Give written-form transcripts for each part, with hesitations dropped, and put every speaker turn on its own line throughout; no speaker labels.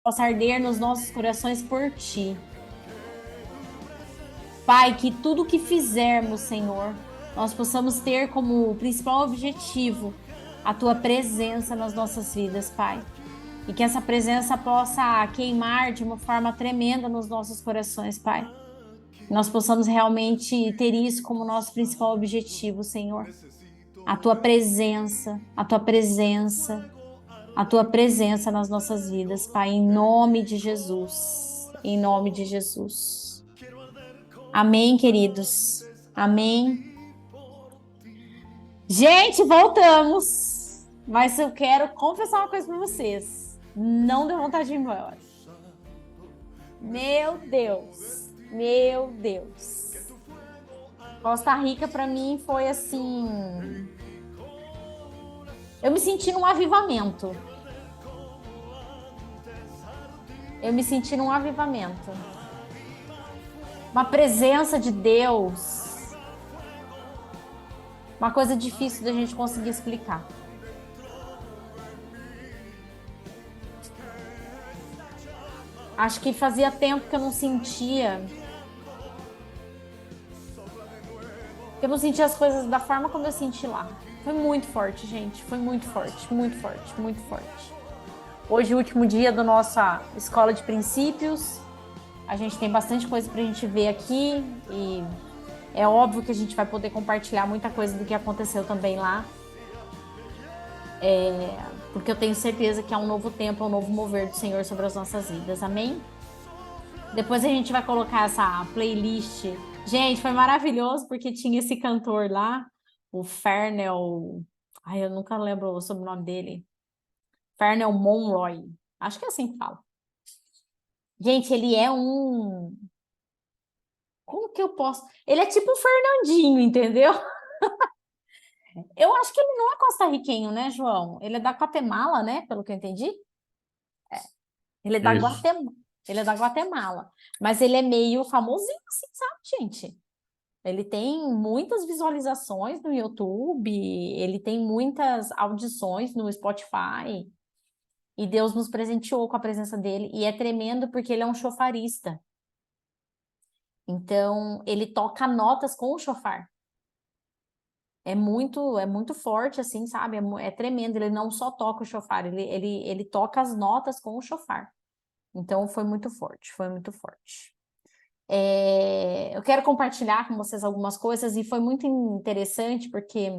possa arder nos nossos corações por Ti. Pai, que tudo que fizermos, Senhor, nós possamos ter como principal objetivo a Tua presença nas nossas vidas, Pai. E que essa presença possa queimar de uma forma tremenda nos nossos corações, Pai. Nós possamos realmente ter isso como nosso principal objetivo, Senhor. A Tua presença, a Tua presença, a Tua presença nas nossas vidas, Pai, em nome de Jesus. Em nome de Jesus. Amém, queridos. Amém. Gente, voltamos. Mas eu quero confessar uma coisa para vocês. Não deu vontade de ir embora. Meu Deus. Meu Deus. Costa Rica para mim foi assim, eu me senti num avivamento. Eu me senti num avivamento. Uma presença de Deus. Uma coisa difícil da gente conseguir explicar. Acho que fazia tempo que eu não sentia. Eu não sentia as coisas da forma como eu senti lá. Foi muito forte, gente. Foi muito forte, muito forte, muito forte. Hoje, o último dia da nossa escola de princípios. A gente tem bastante coisa para a gente ver aqui. E é óbvio que a gente vai poder compartilhar muita coisa do que aconteceu também lá. Porque eu tenho certeza que há um novo tempo, um novo mover do Senhor sobre as nossas vidas. Amém? Depois a gente vai colocar essa playlist. Gente, foi maravilhoso porque tinha esse cantor lá, o Fernel. Ai, eu nunca lembro o sobrenome dele. Fernel Monroy. Acho que é assim que fala. Gente, ele é um. Como que eu posso? Ele é tipo o Fernandinho, entendeu? Eu acho que ele não é costarriquenho, né, João? Ele é da Guatemala, né? Pelo que eu entendi. Ele é da
Isso.
Guatemala. Ele é da Guatemala. Mas ele é meio famosinho, assim, sabe, gente? Ele tem muitas visualizações no YouTube, ele tem muitas audições no Spotify. E Deus nos presenteou com a presença dele. E é tremendo porque ele é um chofarista. Então, ele toca notas com o chofar. É muito forte, assim, sabe? É tremendo. Ele não só toca o chofar, ele toca as notas com o chofar. Então, foi muito forte, foi muito forte. Eu quero compartilhar com vocês algumas coisas e foi muito interessante porque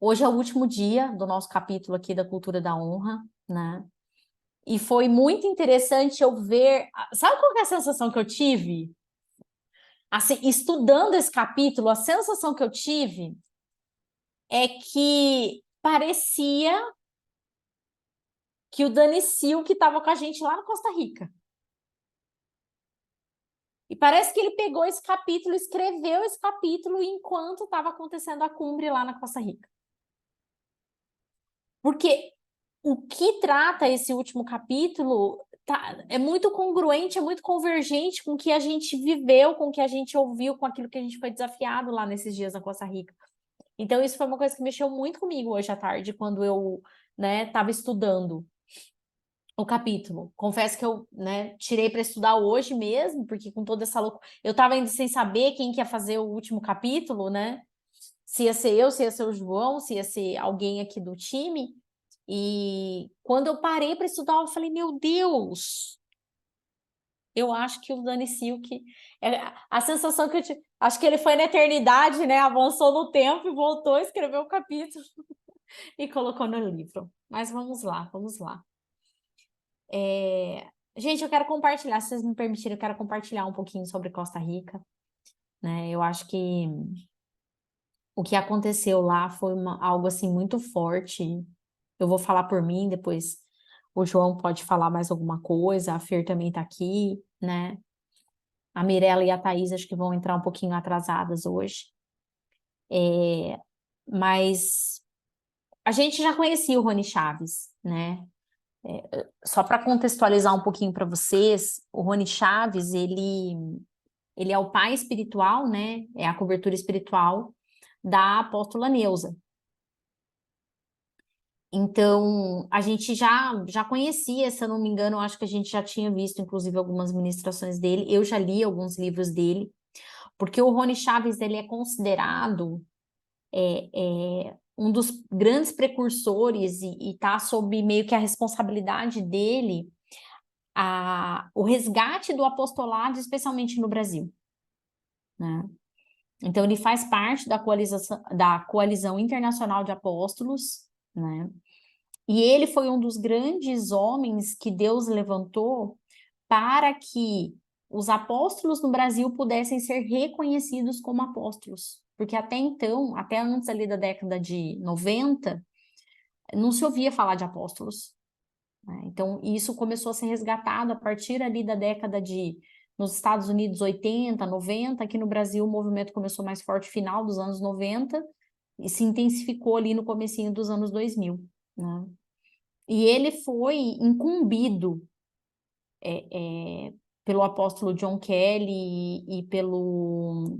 hoje é o último dia do nosso capítulo aqui da Cultura da Honra, né? E foi muito interessante eu ver. Sabe qual que é a sensação que eu tive? Assim, estudando esse capítulo, a sensação que eu tive é que parecia que o Dani Sil que estava com a gente lá na Costa Rica. E parece que ele pegou esse capítulo, escreveu esse capítulo enquanto estava acontecendo a cumbre lá na Costa Rica. Porque o que trata esse último capítulo é muito congruente, é muito convergente com o que a gente viveu, com o que a gente ouviu, com aquilo que a gente foi desafiado lá nesses dias na Costa Rica. Então, isso foi uma coisa que mexeu muito comigo hoje à tarde, quando eu, né, estava estudando o capítulo. Confesso que eu, né, tirei para estudar hoje mesmo, porque com toda essa loucura. Eu estava ainda sem saber quem que ia fazer o último capítulo, né? Se ia ser eu, se ia ser o João, se ia ser alguém aqui do time. E quando eu parei para estudar, eu falei, meu Deus, eu acho que o Dani Silk, a sensação que eu tive, acho que ele foi na eternidade, né? Avançou no tempo e voltou, escreveu o capítulo e colocou no livro. Mas vamos lá, vamos lá. Gente, eu quero compartilhar, se vocês me permitirem, eu quero compartilhar um pouquinho sobre Costa Rica, né? Eu acho que o que aconteceu lá foi algo assim muito forte. Eu vou falar por mim, depois o João pode falar mais alguma coisa, a Fer também tá aqui, né? A Mirella e a Thaís acho que vão entrar um pouquinho atrasadas hoje. Mas a gente já conhecia o Rony Chaves, né? Só para contextualizar um pouquinho para vocês, o Rony Chaves, ele é o pai espiritual, né? É a cobertura espiritual da apóstola Neuza. Então, a gente já conhecia, se eu não me engano, eu acho que a gente já tinha visto, inclusive, algumas ministrações dele. Eu já li alguns livros dele, porque o Rony Chaves, ele é considerado um dos grandes precursores e tá sob meio que a responsabilidade dele o resgate do apostolado, especialmente no Brasil, né? Então, ele faz parte da coalizão internacional de apóstolos, né? E ele foi um dos grandes homens que Deus levantou para que os apóstolos no Brasil pudessem ser reconhecidos como apóstolos. Porque até então, até antes ali da década de 90, não se ouvia falar de apóstolos, né? Então, isso começou a ser resgatado a partir ali da década de, nos Estados Unidos, 80, 90, aqui no Brasil o movimento começou mais forte no final dos anos 90 e se intensificou ali no comecinho dos anos 2000, né? E ele foi incumbido pelo apóstolo John Kelly e pelo...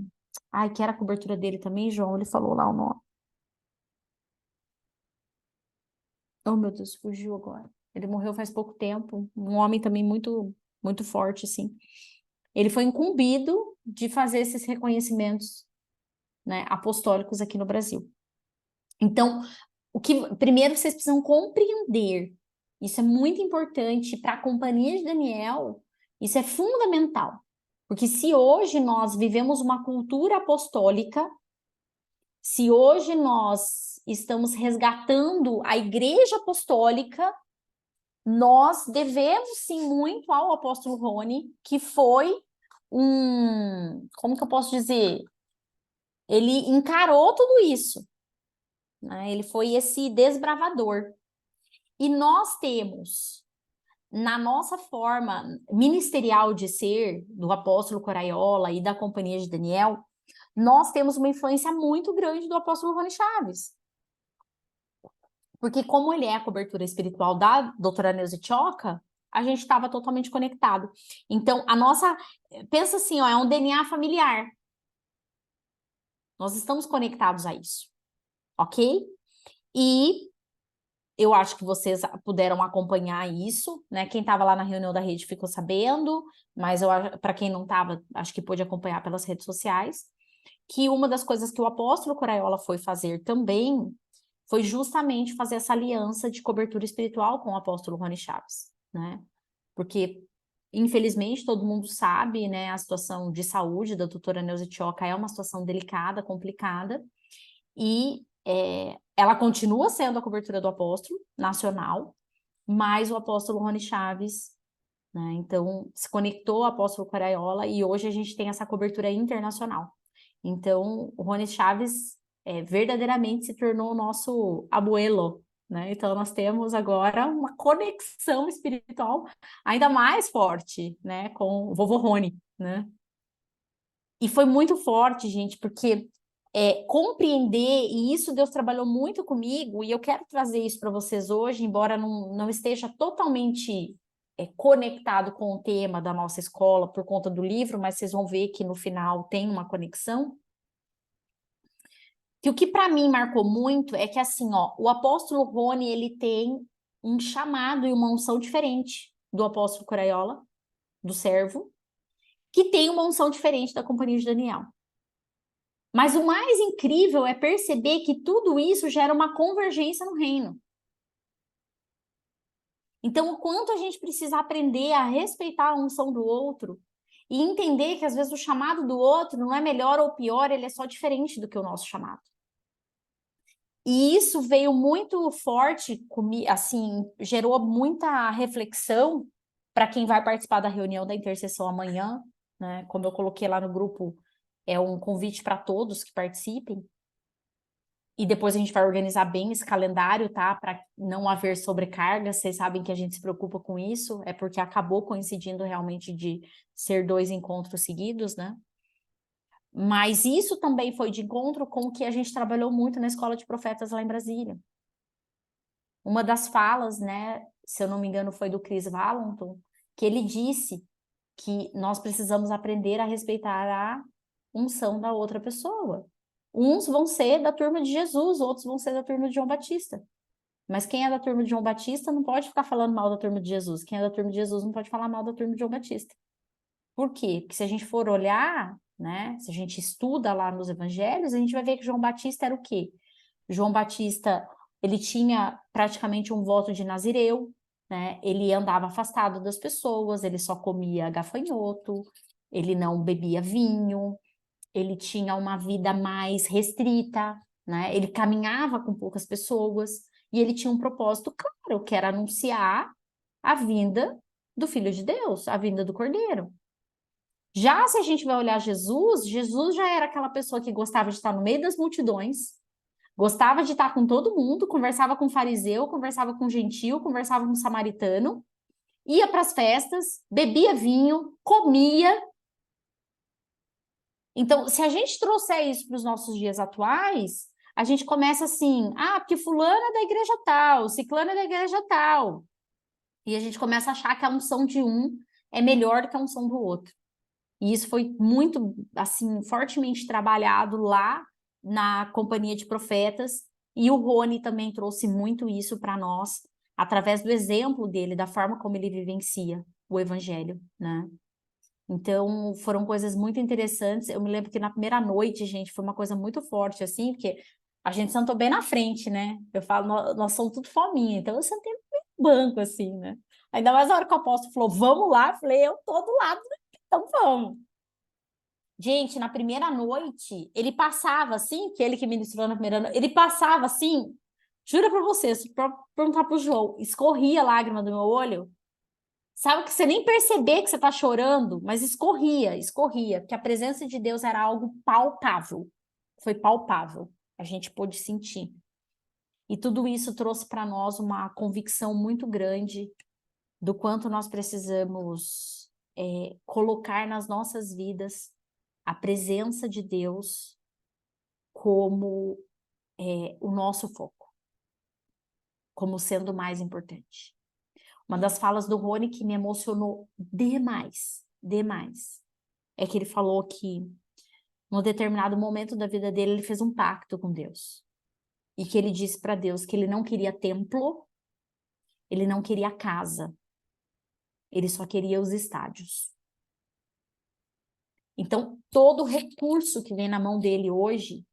Ai, que era a cobertura dele também, João, ele falou lá o nome. Oh, meu Deus, fugiu agora. Ele morreu faz pouco tempo, um homem também muito, muito forte, assim. Ele foi incumbido de fazer esses reconhecimentos, né, apostólicos aqui no Brasil. Então, primeiro vocês precisam compreender, isso é muito importante para a Companhia de Daniel, isso é fundamental. Porque se hoje nós vivemos uma cultura apostólica, se hoje nós estamos resgatando a igreja apostólica, nós devemos sim muito ao apóstolo Rony, que foi como que eu posso dizer? Ele encarou tudo isso, né? Ele foi esse desbravador. E nós temos, na nossa forma ministerial de ser, do apóstolo Coraiola e da Companhia de Daniel, nós temos uma influência muito grande do apóstolo Rony Chaves. Porque como ele é a cobertura espiritual da doutora Neuza Tchoca, a gente estava totalmente conectado. Então, pensa assim, ó, é um DNA familiar. Nós estamos conectados a isso, ok? E eu acho que vocês puderam acompanhar isso, né? Quem estava lá na reunião da rede ficou sabendo, mas para quem não estava, acho que pôde acompanhar pelas redes sociais, que uma das coisas que o apóstolo Coraiola foi fazer também foi justamente fazer essa aliança de cobertura espiritual com o apóstolo Rony Chaves, né? Porque, infelizmente, todo mundo sabe, né, a situação de saúde da doutora Neuza Tchoca é uma situação delicada, complicada, e ela continua sendo a cobertura do apóstolo nacional, mas o apóstolo Rony Chaves, né, então, se conectou ao apóstolo Coraiola e hoje a gente tem essa cobertura internacional. Então, o Rony Chaves verdadeiramente se tornou o nosso abuelo, né? Então, nós temos agora uma conexão espiritual ainda mais forte, né, com o vovô Rony, né? E foi muito forte, gente, porque compreender, e isso Deus trabalhou muito comigo, e eu quero trazer isso para vocês hoje, embora não esteja totalmente conectado com o tema da nossa escola por conta do livro, mas vocês vão ver que no final tem uma conexão. Que o que para mim marcou muito é que assim, ó, o apóstolo Rony, ele tem um chamado e uma unção diferente do apóstolo Coraiola, do servo, que tem uma unção diferente da Companhia de Daniel. Mas o mais incrível é perceber que tudo isso gera uma convergência no reino. Então, o quanto a gente precisa aprender a respeitar a unção do outro e entender que às vezes o chamado do outro não é melhor ou pior, ele é só diferente do que o nosso chamado. E isso veio muito forte, assim, gerou muita reflexão para quem vai participar da reunião da intercessão amanhã, né? Como eu coloquei lá no grupo, é um convite para todos que participem. E depois a gente vai organizar bem esse calendário, tá? Para não haver sobrecarga. Vocês sabem que a gente se preocupa com isso, é porque acabou coincidindo realmente de ser 2 encontros seguidos, né? Mas isso também foi de encontro com o que a gente trabalhou muito na Escola de Profetas lá em Brasília. Uma das falas, né, se eu não me engano, foi do Chris Valentin, que ele disse que nós precisamos aprender a respeitar a unção da outra pessoa. Uns vão ser da turma de Jesus, outros vão ser da turma de João Batista. Mas quem é da turma de João Batista não pode ficar falando mal da turma de Jesus. Quem é da turma de Jesus não pode falar mal da turma de João Batista. Por quê? Porque se a gente for olhar, né, se a gente estuda lá nos evangelhos, a gente vai ver que João Batista era o quê? João Batista, ele tinha praticamente um voto de nazireu, né? Ele andava afastado das pessoas, ele só comia gafanhoto, ele não bebia vinho, ele tinha uma vida mais restrita, né? Ele caminhava com poucas pessoas e ele tinha um propósito claro, que era anunciar a vinda do Filho de Deus, a vinda do Cordeiro. Já se a gente vai olhar Jesus, Jesus já era aquela pessoa que gostava de estar no meio das multidões, gostava de estar com todo mundo, conversava com fariseu, conversava com gentil, conversava com samaritano, ia para as festas, bebia vinho, comia. Então, se a gente trouxer isso para os nossos dias atuais, a gente começa assim, porque fulano é da igreja tal, ciclano é da igreja tal. E a gente começa a achar que a unção de um é melhor do que a unção do outro. E isso foi muito, assim, fortemente trabalhado lá na Companhia de Profetas. E o Rony também trouxe muito isso para nós, através do exemplo dele, da forma como ele vivencia o evangelho, né? Então, foram coisas muito interessantes. Eu me lembro que na primeira noite, gente, foi uma coisa muito forte, assim, porque a gente sentou bem na frente, né? Eu falo, nós somos tudo fominha, então eu sentei no banco, assim, né? Ainda mais na hora que o apóstolo falou, vamos lá, eu falei, eu tô do lado, então vamos. Gente, na primeira noite, ele passava assim, que ele que ministrou na primeira noite, ele passava assim, jura pra você, se perguntar pro João, escorria a lágrima do meu olho, sabe que você nem perceber que você tá chorando, mas escorria, porque a presença de Deus era algo palpável, foi palpável, a gente pôde sentir. E tudo isso trouxe para nós uma convicção muito grande do quanto nós precisamos colocar nas nossas vidas a presença de Deus como o nosso foco, como sendo o mais importante. Uma das falas do Rony que me emocionou demais, é que ele falou que, num determinado momento da vida dele, ele fez um pacto com Deus. E que ele disse para Deus que ele não queria templo, ele não queria casa, ele só queria os estádios. Então, todo recurso que vem na mão dele hoje,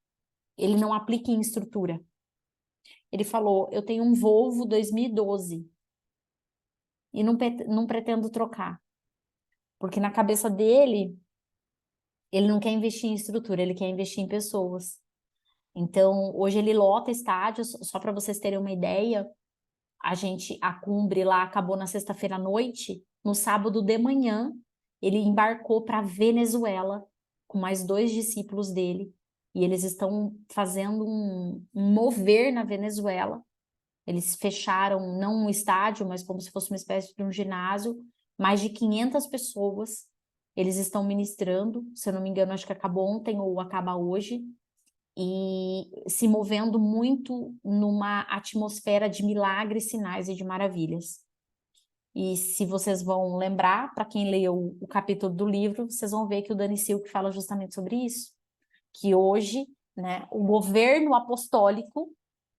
ele não aplica em estrutura. Ele falou, eu tenho um Volvo 2012 e não pretendo trocar. Porque na cabeça dele, ele não quer investir em estrutura, ele quer investir em pessoas. Então, hoje ele lota estádios, só para vocês terem uma ideia, a cumbre lá acabou na sexta-feira à noite, no sábado de manhã, ele embarcou para Venezuela com mais 2 discípulos dele, e eles estão fazendo um mover na Venezuela. Eles fecharam, não um estádio, mas como se fosse uma espécie de um ginásio, mais de 500 pessoas. Eles estão ministrando, se eu não me engano, acho que acabou ontem ou acaba hoje, e se movendo muito numa atmosfera de milagres, sinais e de maravilhas. E se vocês vão lembrar, para quem leu o capítulo do livro, vocês vão ver que o Dani Silk fala justamente sobre isso, que hoje, né, o governo apostólico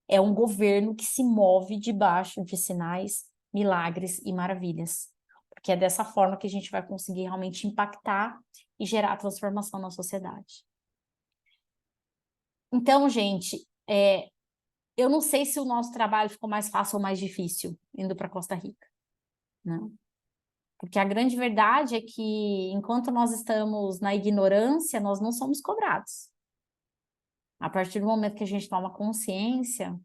é um governo que se move debaixo de sinais, milagres e maravilhas. Porque é dessa forma que a gente vai conseguir realmente impactar e gerar transformação na sociedade. Então, gente, eu não sei se o nosso trabalho ficou mais fácil ou mais difícil indo para Costa Rica, né? Porque a grande verdade é que, enquanto nós estamos na ignorância, nós não somos cobrados. A partir do momento que a gente toma consciência,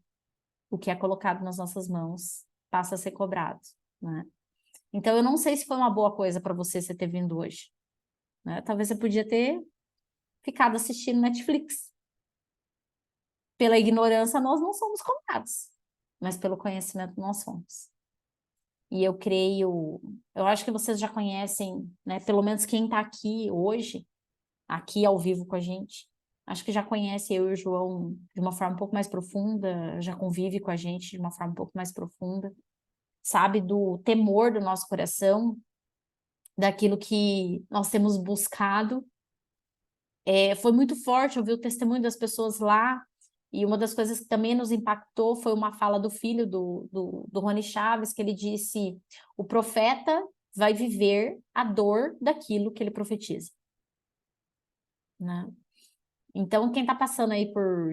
o que é colocado nas nossas mãos passa a ser cobrado, né? Então, eu não sei se foi uma boa coisa para você ter vindo hoje, né? Talvez você podia ter ficado assistindo Netflix. Pela ignorância, nós não somos cobrados, mas pelo conhecimento nós somos. E eu acho que vocês já conhecem, né? Pelo menos quem está aqui hoje, aqui ao vivo com a gente, acho que já conhece eu e o João de uma forma um pouco mais profunda, já convive com a gente de uma forma um pouco mais profunda, sabe do temor do nosso coração, daquilo que nós temos buscado. Foi muito forte ouvir o testemunho das pessoas lá, E uma das coisas que também nos impactou foi uma fala do filho do Rony Chaves, que ele disse: o profeta vai viver a dor daquilo que ele profetiza, né? Então, quem está passando aí por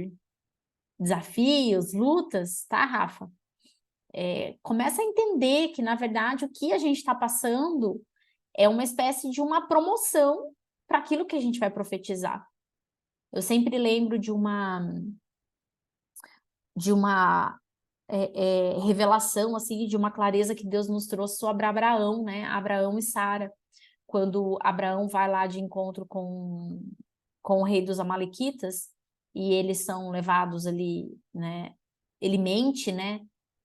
desafios, lutas, tá, Rafa? Começa a entender que, na verdade, o que a gente está passando é uma espécie de uma promoção para aquilo que a gente vai profetizar. Eu sempre lembro de uma revelação, assim, de uma clareza que Deus nos trouxe sobre Abraão, né? Abraão e Sara. Quando Abraão vai lá de encontro com o rei dos Amalequitas, e eles são levados ali, né? Ele mente, né?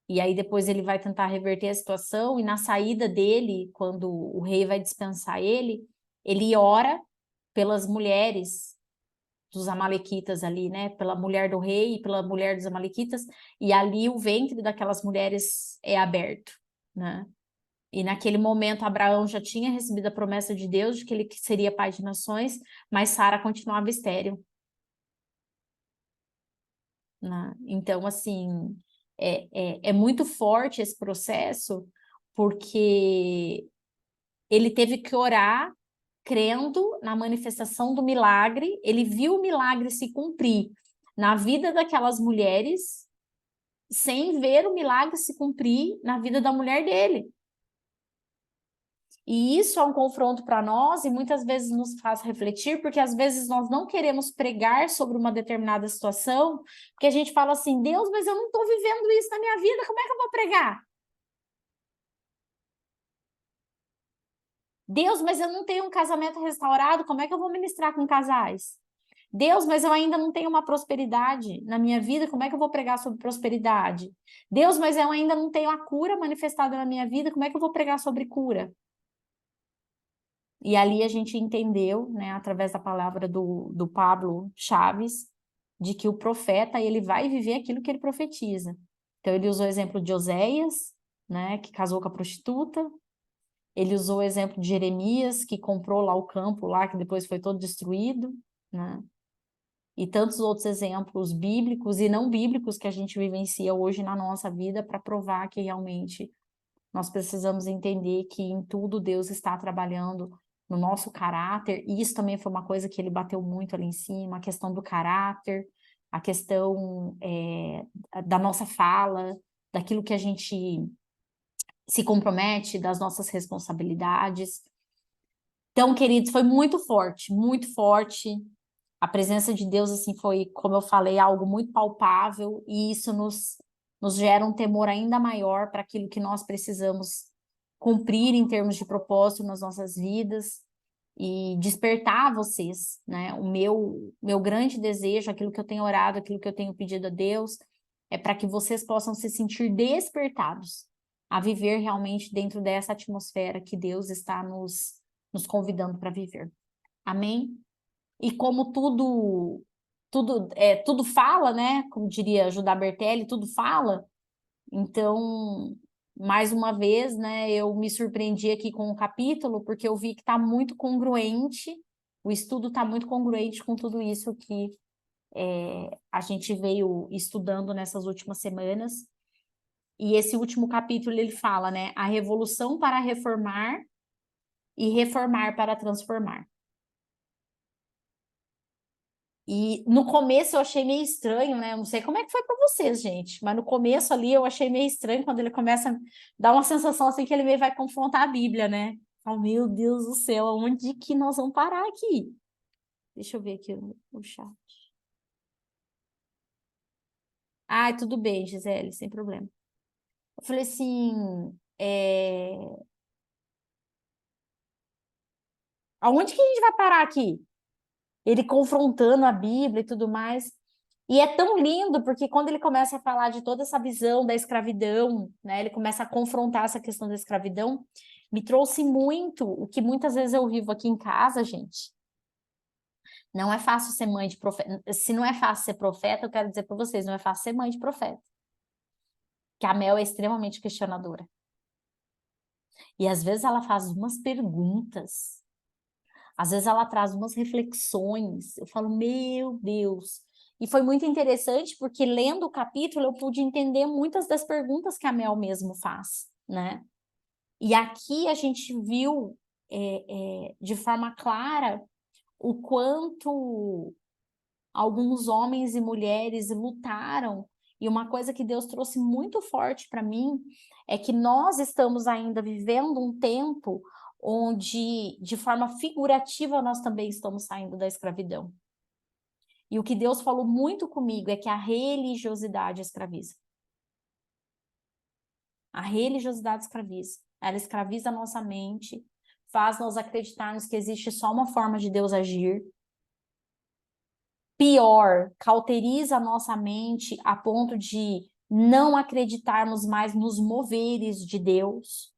E aí depois ele vai tentar reverter a situação, e na saída dele, quando o rei vai dispensar ele, ele ora pelas mulheres dos amalequitas ali, né? Pela mulher do rei e pela mulher dos amalequitas, e ali o ventre daquelas mulheres é aberto, né? E naquele momento Abraão já tinha recebido a promessa de Deus de que ele seria pai de nações, mas Sara continuava estéril, né? Então, assim, é muito forte esse processo, porque ele teve que orar crendo na manifestação do milagre, ele viu o milagre se cumprir na vida daquelas mulheres, sem ver o milagre se cumprir na vida da mulher dele. E isso é um confronto para nós e muitas vezes nos faz refletir, porque às vezes nós não queremos pregar sobre uma determinada situação, porque a gente fala assim: Deus, mas eu não estou vivendo isso na minha vida, como é que eu vou pregar? Deus, mas eu não tenho um casamento restaurado, como é que eu vou ministrar com casais? Deus, mas eu ainda não tenho uma prosperidade na minha vida, como é que eu vou pregar sobre prosperidade? Deus, mas eu ainda não tenho a cura manifestada na minha vida, como é que eu vou pregar sobre cura? E ali a gente entendeu, né, através da palavra do Pablo Chaves, de que o profeta, ele vai viver aquilo que ele profetiza. Então ele usou o exemplo de Oséias, né, que casou com a prostituta. Ele usou o exemplo de Jeremias, que comprou lá o campo lá, que depois foi todo destruído, né? E tantos outros exemplos bíblicos e não bíblicos que a gente vivencia hoje na nossa vida para provar que realmente nós precisamos entender que em tudo Deus está trabalhando no nosso caráter, e isso também foi uma coisa que ele bateu muito ali em cima, a questão do caráter, a questão da nossa fala, daquilo que a gente se compromete, das nossas responsabilidades. Então, queridos, foi muito forte, muito forte. A presença de Deus, assim, foi, como eu falei, algo muito palpável, e isso nos gera um temor ainda maior para aquilo que nós precisamos cumprir em termos de propósito nas nossas vidas e despertar vocês, né? O meu grande desejo, aquilo que eu tenho orado, aquilo que eu tenho pedido a Deus, é para que vocês possam se sentir despertados a viver realmente dentro dessa atmosfera que Deus está nos convidando para viver. Amém? E como tudo fala, né? Como diria Judá Bertelli, tudo fala. Então, mais uma vez, né, eu me surpreendi aqui com o capítulo, porque eu vi que está muito congruente, o estudo está muito congruente com tudo isso que a gente veio estudando nessas últimas semanas. E esse último capítulo ele fala, né, a revolução para reformar e reformar para transformar. E no começo eu achei meio estranho, né? Eu não sei como é que foi para vocês, gente, mas no começo ali eu achei meio estranho quando ele começa a dar uma sensação assim que ele meio vai confrontar a Bíblia, né? Oh, meu Deus do céu, onde que nós vamos parar aqui? Deixa eu ver aqui o chat. Ah, tudo bem, Gisele, sem problema. Eu falei assim, aonde que a gente vai parar aqui? Ele confrontando a Bíblia e tudo mais. E é tão lindo, porque quando ele começa a falar de toda essa visão da escravidão, né, ele começa a confrontar essa questão da escravidão, me trouxe muito o que muitas vezes eu vivo aqui em casa, gente. Não é fácil ser mãe de profeta. Se não é fácil ser profeta, eu quero dizer para vocês, não é fácil ser mãe de profeta. Que a Mel é extremamente questionadora. E às vezes ela faz umas perguntas, às vezes ela traz umas reflexões. Eu falo, meu Deus. E foi muito interessante, porque lendo o capítulo eu pude entender muitas das perguntas que a Mel mesmo faz, né? E aqui a gente viu de forma clara o quanto alguns homens e mulheres lutaram, e uma coisa que Deus trouxe muito forte para mim é que nós estamos ainda vivendo um tempo onde, de forma figurativa, nós também estamos saindo da escravidão. E o que Deus falou muito comigo é que a religiosidade escraviza. A religiosidade escraviza. Ela escraviza a nossa mente, faz nós acreditarmos que existe só uma forma de Deus agir. Pior, cauteriza a nossa mente a ponto de não acreditarmos mais nos moveres de Deus.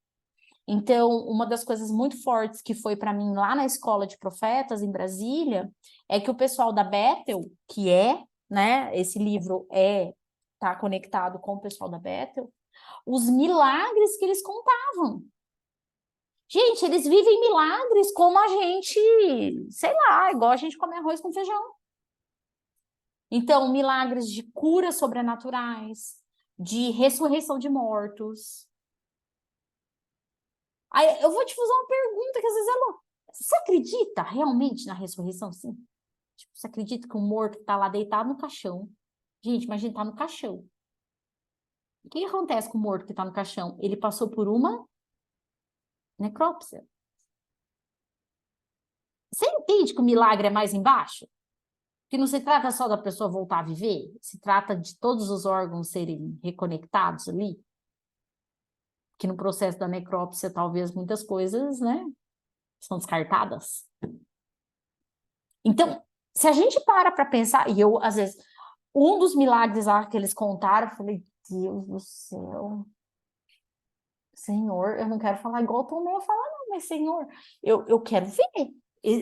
Então, uma das coisas muito fortes que foi para mim lá na escola de profetas em Brasília é que o pessoal da Bethel, que né, esse livro tá conectado com o pessoal da Bethel, os milagres que eles contavam. Gente, eles vivem milagres como a gente, sei lá, igual a gente come arroz com feijão. Então, milagres de curas sobrenaturais, de ressurreição de mortos. Aí, eu vou te fazer uma pergunta que às vezes é louca. Você acredita realmente na ressurreição, sim? Tipo, você acredita que o morto está lá deitado no caixão? Gente, imagina, tá no caixão. O que acontece com o morto que está no caixão? Ele passou por uma necrópsia. Você entende que o milagre é mais embaixo? Que não se trata só da pessoa voltar a viver, se trata de todos os órgãos serem reconectados ali. Que no processo da necrópsia, talvez muitas coisas, né, são descartadas. Então, se a gente para pensar, e eu, às vezes, um dos milagres lá que eles contaram, eu falei, Deus do céu, Senhor, eu não quero falar igual o Tomé fala, não, mas Senhor, eu quero ver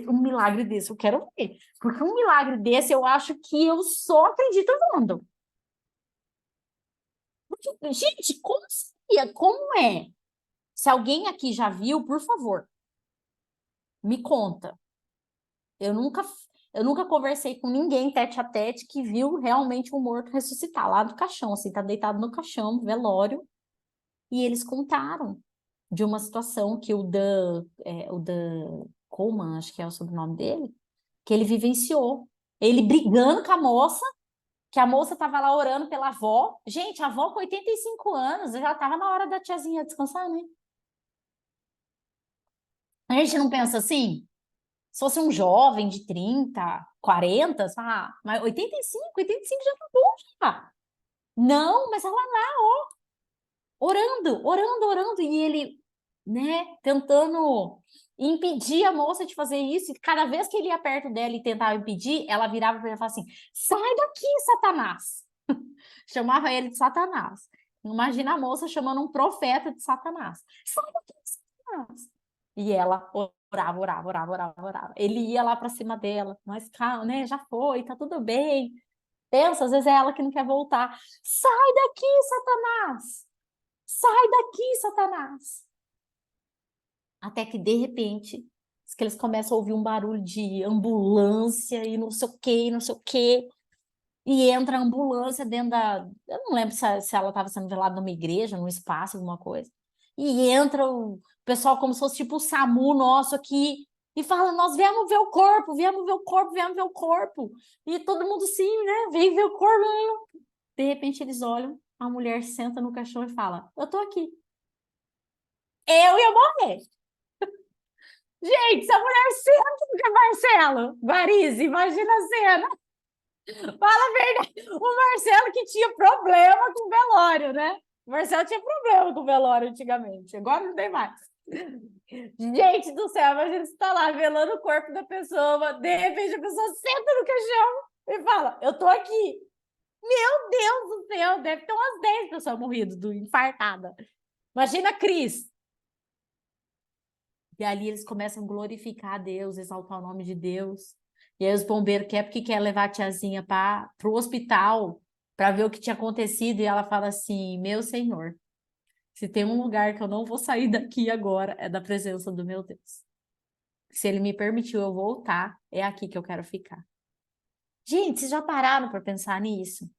um milagre desse, eu quero ver. Porque um milagre desse, eu acho que eu só acredito vendo. Porque, gente, como seria? Como é? Se alguém aqui já viu, por favor, me conta. Eu nunca, eu nunca conversei com ninguém tete a tete que viu realmente um morto ressuscitar lá do caixão, assim, tá deitado no caixão, velório, e eles contaram de uma situação que o Dan Coleman, acho que é o sobrenome dele, que ele vivenciou. Ele brigando com a moça, que a moça tava lá orando pela avó. Gente, a avó com 85 anos, já tava na hora da tiazinha descansar, né? A gente não pensa assim? Se fosse um jovem de 30, 40, mas 85 já tá bom já. Não, mas ela lá, orando, orando, orando, e ele, né, tentando impedir a moça de fazer isso, e cada vez que ele ia perto dela e tentava impedir, ela virava para ele e falava assim, sai daqui, Satanás! Chamava ele de Satanás. Imagina a moça chamando um profeta de Satanás. Sai daqui, Satanás! E ela orava, orava, orava, orava, orava. Ele ia lá para cima dela, mas calma, né? Já foi, tá tudo bem. Pensa, às vezes é ela que não quer voltar. Sai daqui, Satanás! Sai daqui, Satanás! Até que, de repente, diz que eles começam a ouvir um barulho de ambulância e não sei o quê, e não sei o quê. E entra a ambulância dentro da... Eu não lembro se ela estava sendo velada numa igreja, num espaço, alguma coisa. E entra o pessoal como se fosse tipo o SAMU nosso aqui e fala, nós viemos ver o corpo, viemos ver o corpo, viemos ver o corpo. E todo mundo sim, né? Vem ver o corpo. De repente eles olham, a mulher senta no caixão e fala, eu tô aqui. Eu ia morrer. Gente, se a mulher senta no Marcelo, Varize, imagina a cena. Fala a verdade. O Marcelo que tinha problema com velório, né? O Marcelo tinha problema com velório antigamente, agora não tem mais. Gente do céu, imagina você tá lá velando o corpo da pessoa, de repente a pessoa senta no caixão e fala, eu tô aqui. Meu Deus do céu, deve ter umas 10 pessoas morridas, infartada. Imagina a Cris. E ali eles começam a glorificar a Deus, exaltar o nome de Deus. E aí os bombeiros querem porque quer levar a tiazinha para o hospital para ver o que tinha acontecido. E ela fala assim: Meu Senhor, se tem um lugar que eu não vou sair daqui agora, é da presença do meu Deus. Se ele me permitiu eu voltar, é aqui que eu quero ficar. Gente, vocês já pararam para pensar nisso?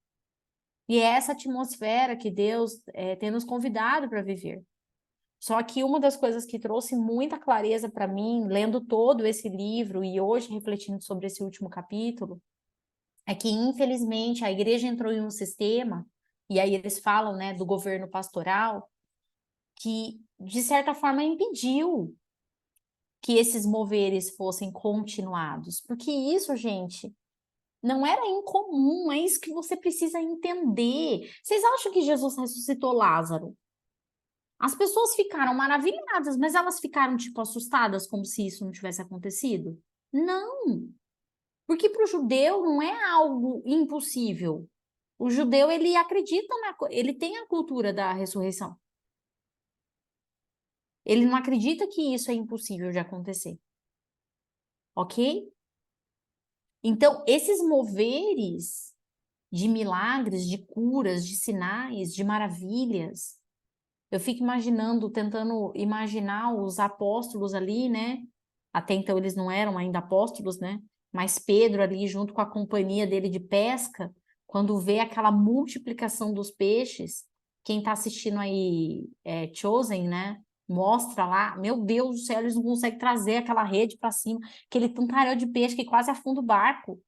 E é essa atmosfera que Deus tem nos convidado para viver. Só que uma das coisas que trouxe muita clareza para mim, lendo todo esse livro e hoje refletindo sobre esse último capítulo, é que, infelizmente, a igreja entrou em um sistema, e aí eles falam, né, do governo pastoral, que, de certa forma, impediu que esses moveres fossem continuados. Porque isso, gente, não era incomum, é isso que você precisa entender. Vocês acham que Jesus ressuscitou Lázaro? As pessoas ficaram maravilhadas, mas elas ficaram, tipo, assustadas, como se isso não tivesse acontecido? Não, porque para o judeu não é algo impossível. O judeu, ele acredita ele tem a cultura da ressurreição. Ele não acredita que isso é impossível de acontecer. Ok? Então, esses moveres de milagres, de curas, de sinais, de maravilhas, eu fico imaginando, tentando imaginar os apóstolos ali, né? Até então eles não eram ainda apóstolos, né? Mas Pedro ali, junto com a companhia dele de pesca, quando vê aquela multiplicação dos peixes, quem está assistindo aí Chosen, né? Mostra lá, meu Deus do céu, eles não conseguem trazer aquela rede para cima, aquele tantaréu de peixe que quase afunda o barco.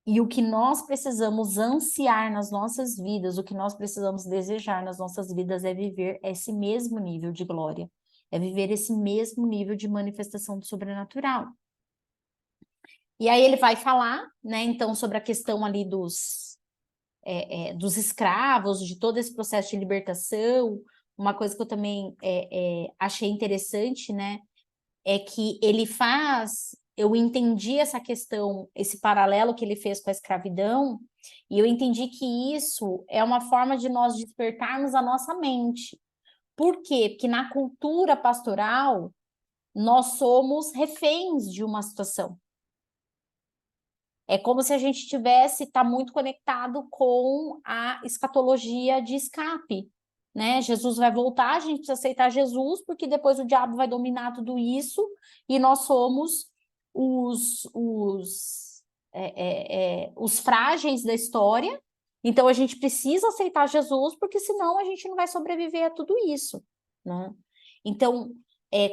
E o que nós precisamos ansiar nas nossas vidas, o que nós precisamos desejar nas nossas vidas é viver esse mesmo nível de glória, é viver esse mesmo nível de manifestação do sobrenatural. E aí ele vai falar, né, então, sobre a questão ali dos escravos, de todo esse processo de libertação. Uma coisa que eu também achei interessante, né, é que ele faz, eu entendi essa questão, esse paralelo que ele fez com a escravidão, e eu entendi que isso é uma forma de nós despertarmos a nossa mente. Por quê? Porque na cultura pastoral, nós somos reféns de uma situação. É como se a gente tá muito conectado com a escatologia de escape, né? Jesus vai voltar, a gente precisa aceitar Jesus, porque depois o diabo vai dominar tudo isso, e nós somos os frágeis da história, então a gente precisa aceitar Jesus, porque senão a gente não vai sobreviver a tudo isso, né? Então,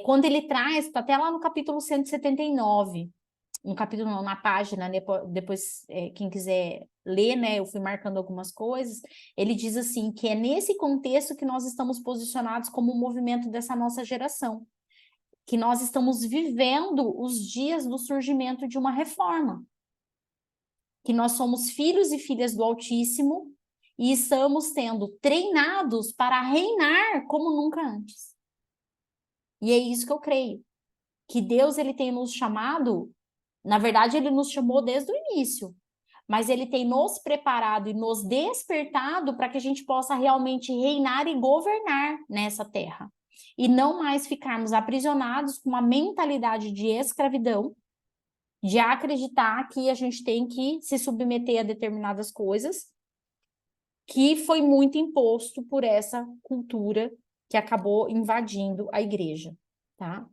quando ele traz, tá até lá no capítulo 179, no capítulo não, na página, né, depois quem quiser ler, né, eu fui marcando algumas coisas, ele diz assim, que é nesse contexto que nós estamos posicionados como o movimento dessa nossa geração, que nós estamos vivendo os dias do surgimento de uma reforma, que nós somos filhos e filhas do Altíssimo e estamos sendo treinados para reinar como nunca antes. E é isso que eu creio, que Deus ele tem nos chamado. Na verdade, ele nos chamou desde o início, mas ele tem nos preparado e nos despertado para que a gente possa realmente reinar e governar nessa terra. E não mais ficarmos aprisionados com uma mentalidade de escravidão, de acreditar que a gente tem que se submeter a determinadas coisas, que foi muito imposto por essa cultura que acabou invadindo a igreja, tá?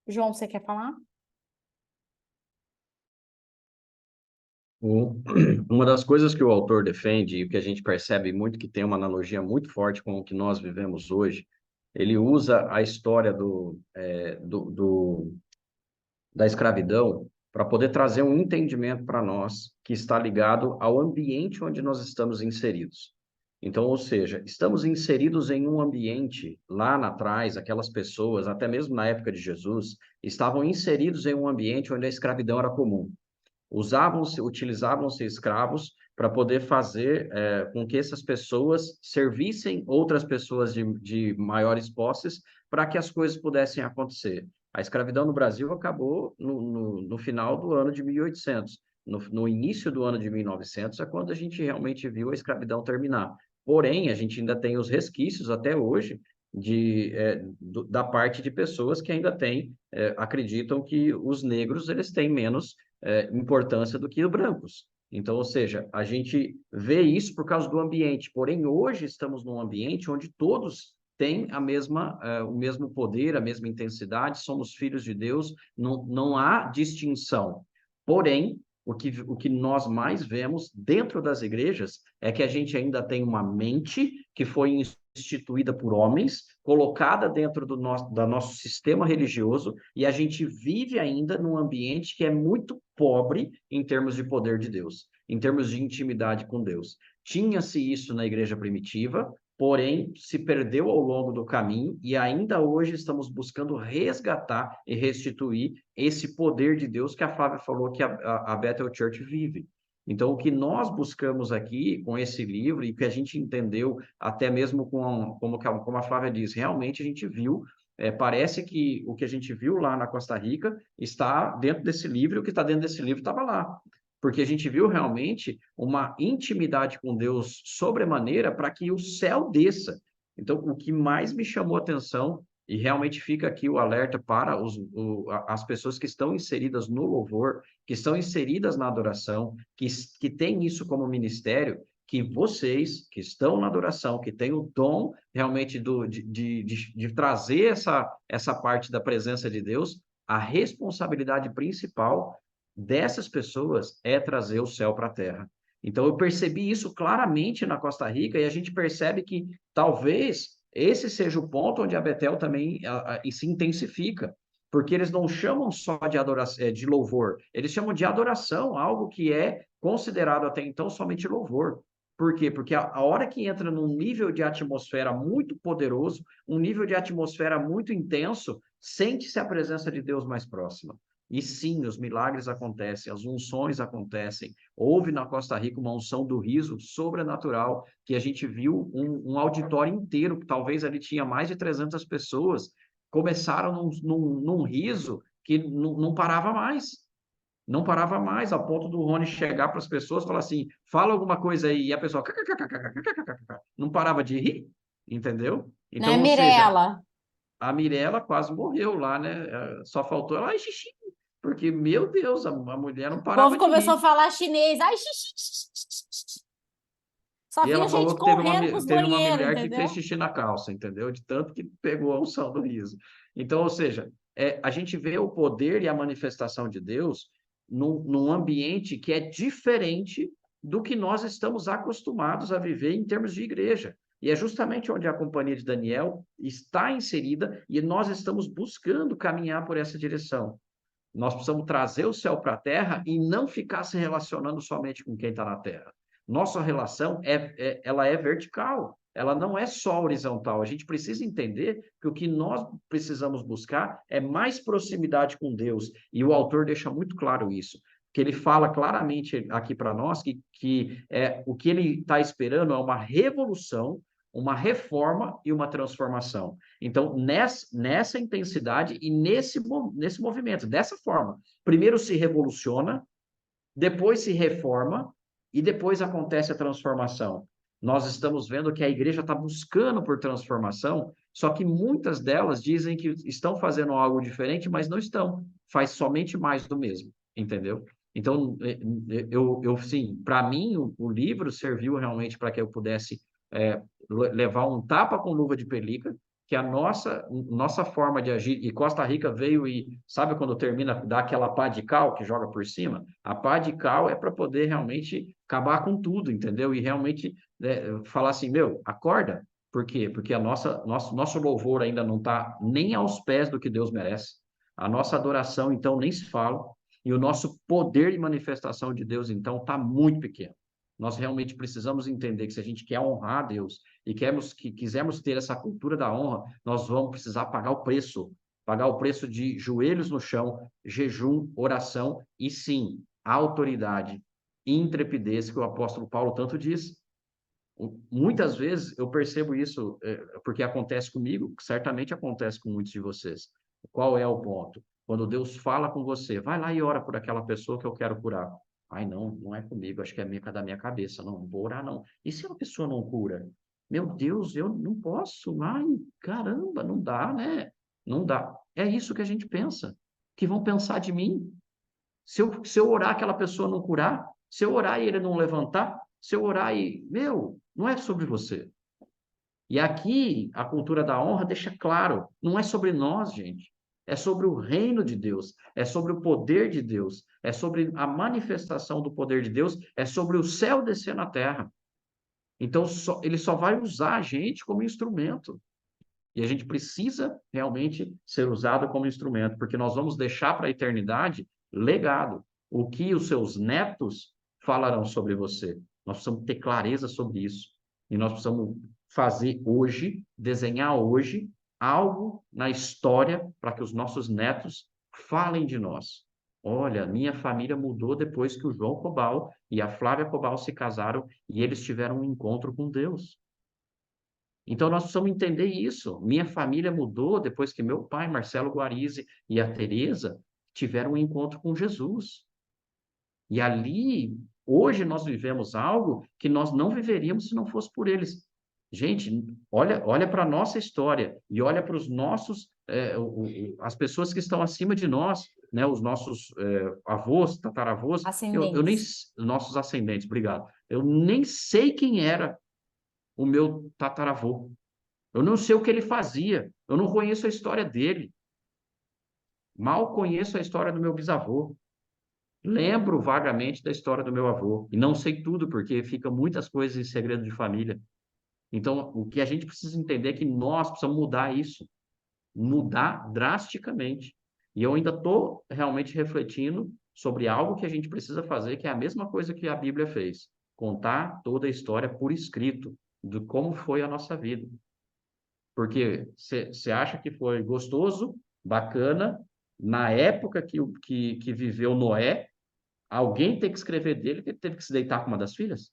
João, você quer falar?
Uma das coisas que o autor defende e o que a gente percebe muito que tem uma analogia muito forte com o que nós vivemos hoje, ele usa a história da escravidão para poder trazer um entendimento para nós que está ligado ao ambiente onde nós estamos inseridos. Então, ou seja, estamos inseridos em um ambiente lá atrás, aquelas pessoas, até mesmo na época de Jesus, estavam inseridos em um ambiente onde a escravidão era comum. Utilizavam-se escravos para poder fazer com que essas pessoas servissem outras pessoas de maiores posses para que as coisas pudessem acontecer. A escravidão no Brasil acabou no final do ano de 1800. No início do ano de 1900 é quando a gente realmente viu a escravidão terminar. Porém, a gente ainda tem os resquícios até hoje da parte de pessoas que ainda acreditam que os negros eles têm menos importância do que os brancos. Então, ou seja, a gente vê isso por causa do ambiente. Porém, hoje estamos num ambiente onde todos têm o mesmo poder, a mesma intensidade, somos filhos de Deus, não há distinção. Porém, o que nós mais vemos dentro das igrejas é que a gente ainda tem uma mente que foi instituída por homens, colocada dentro do nosso sistema religioso, e a gente vive ainda num ambiente que é muito pobre em termos de poder de Deus, em termos de intimidade com Deus. Tinha-se isso na igreja primitiva, porém se perdeu ao longo do caminho e ainda hoje estamos buscando resgatar e restituir esse poder de Deus que a Flávia falou que a Bethel Church vive. Então, o que nós buscamos aqui com esse livro e que a gente entendeu, até mesmo como a Flávia diz, realmente a gente viu, parece que o que a gente viu lá na Costa Rica está dentro desse livro e o que está dentro desse livro estava lá. Porque a gente viu realmente uma intimidade com Deus sobremaneira para que o céu desça. Então, o que mais me chamou a atenção, e realmente fica aqui o alerta para as pessoas que estão inseridas no louvor, que estão inseridas na adoração, que têm isso como ministério, que vocês que estão na adoração, que têm o dom realmente de trazer essa parte da presença de Deus, a responsabilidade principal dessas pessoas é trazer o céu para a terra. Então, eu percebi isso claramente na Costa Rica e a gente percebe que talvez esse seja o ponto onde a Betel também se intensifica, porque eles não chamam só de adoração, de louvor, eles chamam de adoração, algo que é considerado até então somente louvor. Por quê? Porque a hora que entra num nível de atmosfera muito poderoso, um nível de atmosfera muito intenso, sente-se a presença de Deus mais próxima. E sim, os milagres acontecem, as unções acontecem. Houve na Costa Rica uma unção do riso sobrenatural, que a gente viu um auditório inteiro, que talvez ali tinha mais de 300 pessoas, começaram num riso que não parava mais. Não parava mais, a ponto do Rony chegar para as pessoas e falar assim: fala alguma coisa aí, e a pessoa não parava de rir, entendeu?
Né,
Então, ou seja,
Mirella?
a Mirella quase morreu lá, né? Só faltou ela, ai, xixi, porque, meu Deus, a mulher não
O povo
parava de
começou a
rir.
falar chinês. Ai, xixi, xixi, xixi, xixi. Só
E ela
via gente
falou que teve
correndo pros
teve uma
banheiros,
mulher que fez
entendeu?
xixi na calça, entendeu? De tanto que pegou a unção do riso. Então, ou seja, a gente vê o poder e a manifestação de Deus num ambiente que é diferente do que nós estamos acostumados a viver em termos de igreja. E é justamente onde a companhia de Daniel está inserida e nós estamos buscando caminhar por essa direção. Nós precisamos trazer o céu para a terra e não ficar se relacionando somente com quem está na terra. Nossa relação ela é vertical, ela não é só horizontal. A gente precisa entender que o que nós precisamos buscar é mais proximidade com Deus. E o autor deixa muito claro isso, que ele fala claramente aqui para nós que o que ele está esperando é uma revolução, uma reforma e uma transformação. Então, nessa intensidade e nesse movimento, dessa forma, primeiro se revoluciona, depois se reforma e depois acontece a transformação. Nós estamos vendo que a igreja está buscando por transformação, só que muitas delas dizem que estão fazendo algo diferente, mas não estão. Faz somente mais do mesmo, entendeu? Então, sim, para mim, o livro serviu realmente para que eu pudesse levar um tapa com luva de pelica, que a nossa forma de agir, e Costa Rica veio e, sabe quando termina, dá aquela pá de cal que joga por cima? A pá de cal é para poder realmente acabar com tudo, entendeu? E realmente falar assim, meu, acorda. Por quê? Porque nosso louvor ainda não está nem aos pés do que Deus merece. A nossa adoração, então, nem se fala. E o nosso poder de manifestação de Deus, então, está muito pequeno. Nós realmente precisamos entender que se a gente quer honrar a Deus e quisermos ter essa cultura da honra, nós vamos precisar pagar o preço de joelhos no chão, jejum, oração e sim, autoridade, intrepidez que o apóstolo Paulo tanto diz. Muitas vezes eu percebo isso porque acontece comigo, certamente acontece com muitos de vocês. Qual é o ponto? Quando Deus fala com você, vai lá e ora por aquela pessoa que eu quero curar. Ai, não, não é comigo, acho que é da minha cabeça, não vou orar, não. E se a pessoa não cura? Meu Deus, eu não posso, ai, caramba, não dá, né? Não dá. É isso que a gente pensa, que vão pensar de mim. Se eu orar, aquela pessoa não curar, se eu orar e ele não levantar, se eu orar e, meu, não é sobre você. E aqui, a cultura da honra deixa claro, não é sobre nós, gente. É sobre o reino de Deus, é sobre o poder de Deus, é sobre a manifestação do poder de Deus, é sobre o céu descer na terra. Então, ele só vai usar a gente como instrumento. E a gente precisa realmente ser usado como instrumento, porque nós vamos deixar para a eternidade legado. O que os seus netos falarão sobre você. Nós precisamos ter clareza sobre isso. E nós precisamos fazer hoje, desenhar hoje, algo na história para que os nossos netos falem de nós. Olha, minha família mudou depois que o João Cobal e a Flávia Cobal se casaram e eles tiveram um encontro com Deus. Então, nós precisamos entender isso. Minha família mudou depois que meu pai, Marcelo Guarizi, e a Teresa tiveram um encontro com Jesus. E ali, hoje, nós vivemos algo que nós não viveríamos se não fosse por eles. Gente, olha para a nossa história e olha para os nossos, as pessoas que estão acima de nós, né, os nossos avós, tataravós, eu nem,
Ascendentes.
nossos ascendentes, obrigado. Eu nem sei quem era o meu tataravô. Eu não sei o que ele fazia. Eu não conheço a história dele. Mal conheço a história do meu bisavô. Lembro vagamente da história do meu avô. E não sei tudo, porque fica muitas coisas em segredo de família. Então, o que a gente precisa entender é que nós precisamos mudar isso. Mudar drasticamente. E eu ainda estou realmente refletindo sobre algo que a gente precisa fazer, que é a mesma coisa que a Bíblia fez. Contar toda a história por escrito, de como foi a nossa vida. Porque você acha que foi gostoso, bacana, na época que viveu Noé, alguém tem que escrever dele que ele teve que se deitar com uma das filhas?